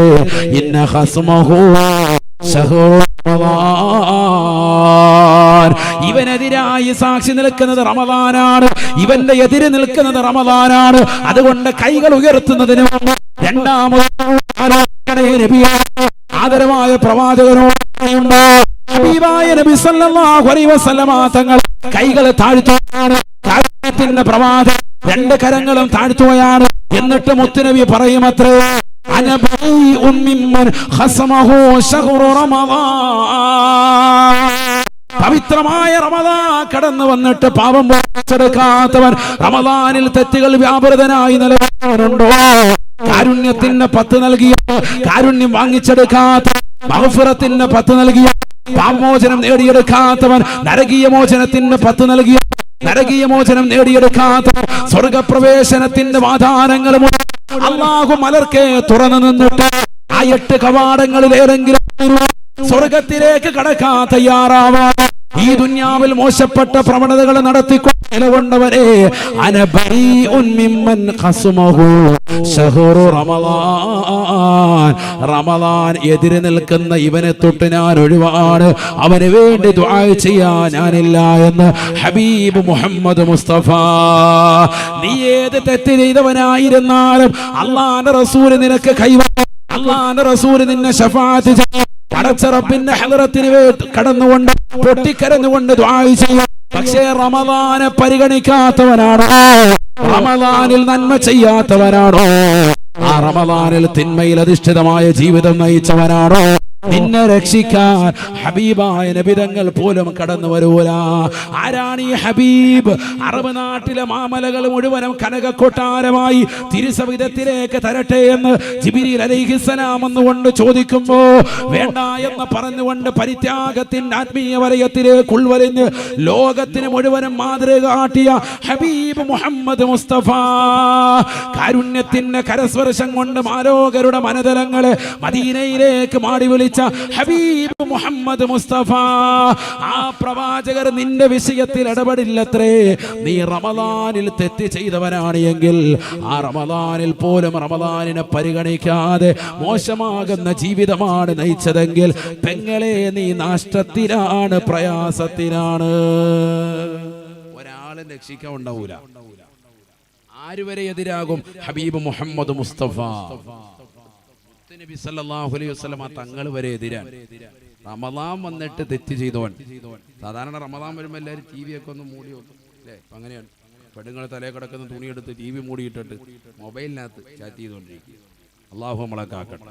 ഇന്ന ഖസ്മഹു ശഹ്റു റമളാൻ, ഇവനെതിരായി സാക്ഷി നിൽക്കുന്നത് റമളാനാണ്, ഇവന്റെ എതിര് നിൽക്കുന്നത് റമളാനാണ്. അതുകൊണ്ട് കൈകൾ ഉയർത്തുന്നതിന് മുമ്പ് രണ്ടാമത് ആദരവായ പ്രവാചകനോട് ഹബീബായ നബി സല്ലല്ലാഹു അലൈഹി വസല്ലമ തങ്ങൾ കൈകൾ താഴ്ത്തുകയാണ്. കാരുണ്യത്തിന്റെ പ്രവാചകൻ രണ്ട് കരങ്ങളും താഴ്ത്തുകയാണ്. എന്നിട്ട് മുത്തുനബി പറയുമത്രേ, അനബീഉൻ മിമ്മൻ ഖസമഹു ശഹ്റു റമളാൻ, പവിത്രമായ റമളാൻ കടന്നു വന്നിട്ട് പാപം പൊറുപ്പിച്ചെടുക്കാത്തവൻ, റമളാനിൽ തെറ്റുകൾ വ്യാപൃതനായി നിലകൊള്ളുന്നുണ്ടോ? കാരുണ്യത്തിന്റെ 10 നൽകിയ, കാരുണ്യം വാങ്ങിച്ചെടുക്കാത്ത, മഗ്ഫിറത്തിന്റെ 10 നൽകിയ, പാപമോചനം നേടിയെടുക്കാത്തവൻ, നരകീയ മോചനത്തിന്റെ 10 നൽകിയ, നരകീയ മോചനം നേടിയെടുക്കാത്തവൻ, സ്വർഗപ്രവേശനത്തിന്റെ വാതാനങ്ങളും അല്ലാഹു മലർക്കെ തുറന്നു നിന്നിട്ട് ആ 8 കവാടങ്ങളിൽ ഏതെങ്കിലും സ്വർഗത്തിലേക്ക് കടക്കാൻ തയ്യാറാവാതെ ഈ ദുനിയാവിൽ മോശപ്പെട്ട പ്രവണതകൾ നടത്തിക്കൊണ്ട് നിലകൊണ്ടവരെ, അനബരീഉൻ മിമ്മൻ ഖസ്മഹു ശഹ്റു റമളാൻ, റമളാൻ എതിര് നിൽക്കുന്ന ഇവനെ തൊട്ട് ഞാൻ ഒഴിവാണ്, അവന് വേണ്ടി ദുആ ചെയ്യാൻ ഞാനില്ല എന്ന് ഹബീബ് മുഹമ്മദ് മുസ്തഫ. നീ ഏത് തെറ്റ് ചെയ്തവനായിരുന്നാലും അല്ലാഹുവിന്റെ റസൂൽ നിനക്ക് കൈവന്നു, അല്ലാഹുവിന്റെ റസൂൽ നിന്നെ ശഫാഅത്ത് ചെയ്യും. പടച്ചറപ്പിന്റെ ഹളറത്തിന് കടന്നുകൊണ്ട് പൊട്ടിക്കരഞ്ഞുകൊണ്ട് ദുആ ചെയ്യും. പക്ഷേ റമളാനെ പരിഗണിക്കാത്തവനാണോ? റമളാനിൽ നന്മ ചെയ്യാത്തവനാണോ? ആ റമളാനിൽ തിന്മയിൽ അധിഷ്ഠിതമായ ജീവിതം നയിച്ചവനാണോ? നിന്നെ രക്ഷിക്കാൻ ഹബീബായ നബിതങ്ങൾ പോലും കടന്നു വരൂല. ആരാണ് ഈ ഹബീബ്? അറബ് നാട്ടിലെ മാമലകൾ മുഴുവനും കനകക്കൊട്ടാരമായി തിരുസവിധത്തിലേക്ക് തരട്ടെ എന്ന് ജിബ്രീൽ അലൈഹിസ്സലാം എന്നുകൊണ്ട് ചോദിക്കുമ്പോ വേണ്ട എന്ന് പറഞ്ഞുകൊണ്ട് പരിത്യാഗത്തിന്റെ ആത്മീയ വലയത്തിലേക്ക് ഉൾവലിഞ്ഞ് ലോകത്തിന് മുഴുവനും മാതൃക കാട്ടിയ ഹബീബ് മുഹമ്മദ് മുസ്തഫ, കാരുണ്യത്തിന്റെ കരസ്പർശം കൊണ്ട് മാലോകരുടെ മനതലങ്ങളെ മദീനയിലേക്ക് മാടി വിളിച്ച ഹബീബ് മുഹമ്മദ് മുസ്തഫ, ആ പ്രവാചകർ നിന്റെ വിഷയത്തിൽ ഇടപെടില്ലത്രേ. നീ റമളാനിൽ തെറ്റ് ചെയ്തവനാണ് എങ്കിൽ ആ റമളാനിൽ പോലും റമളാനിനെ പരിഗണിക്കാതെ മോശമാകുന്ന ജീവിതമാണ് നയിച്ചതെങ്കിൽ പെങ്ങളെ നീ നഷ്ടത്തിലാണ്, പ്രയാസത്തിലാണ്. ഒരാളെ രക്ഷിക്കാൻ ഉണ്ടാവൂല. ആരുവരെ എതിരാകും? ഹബീബ് മുഹമ്മദ് മുസ്തഫ. നബി സല്ലല്ലാഹു അലൈഹി വസല്ലം തങ്ങൾ വരെ എതിരാണ്. റമദാൻ വന്നിട്ട് തെറ്റ് ചെയ്തവൻ. സാധാരണ റമദാൻ വരുമ്പോൾ എല്ലാവരും ടി വി ഒക്കെ ഒന്ന് മൂടി വെക്കും അല്ലേ? അപ്പം അങ്ങനെയാണ്. പെണ്ണുങ്ങൾ തലയിൽ കിടക്കുന്ന തുണിയെടുത്ത് ടി വി മൂടിയിട്ടിട്ട് മൊബൈലിനകത്ത് ചാറ്റ് ചെയ്തുകൊണ്ടിരിക്കുക. അള്ളാഹു നമ്മളെ കാക്കട്ടെ.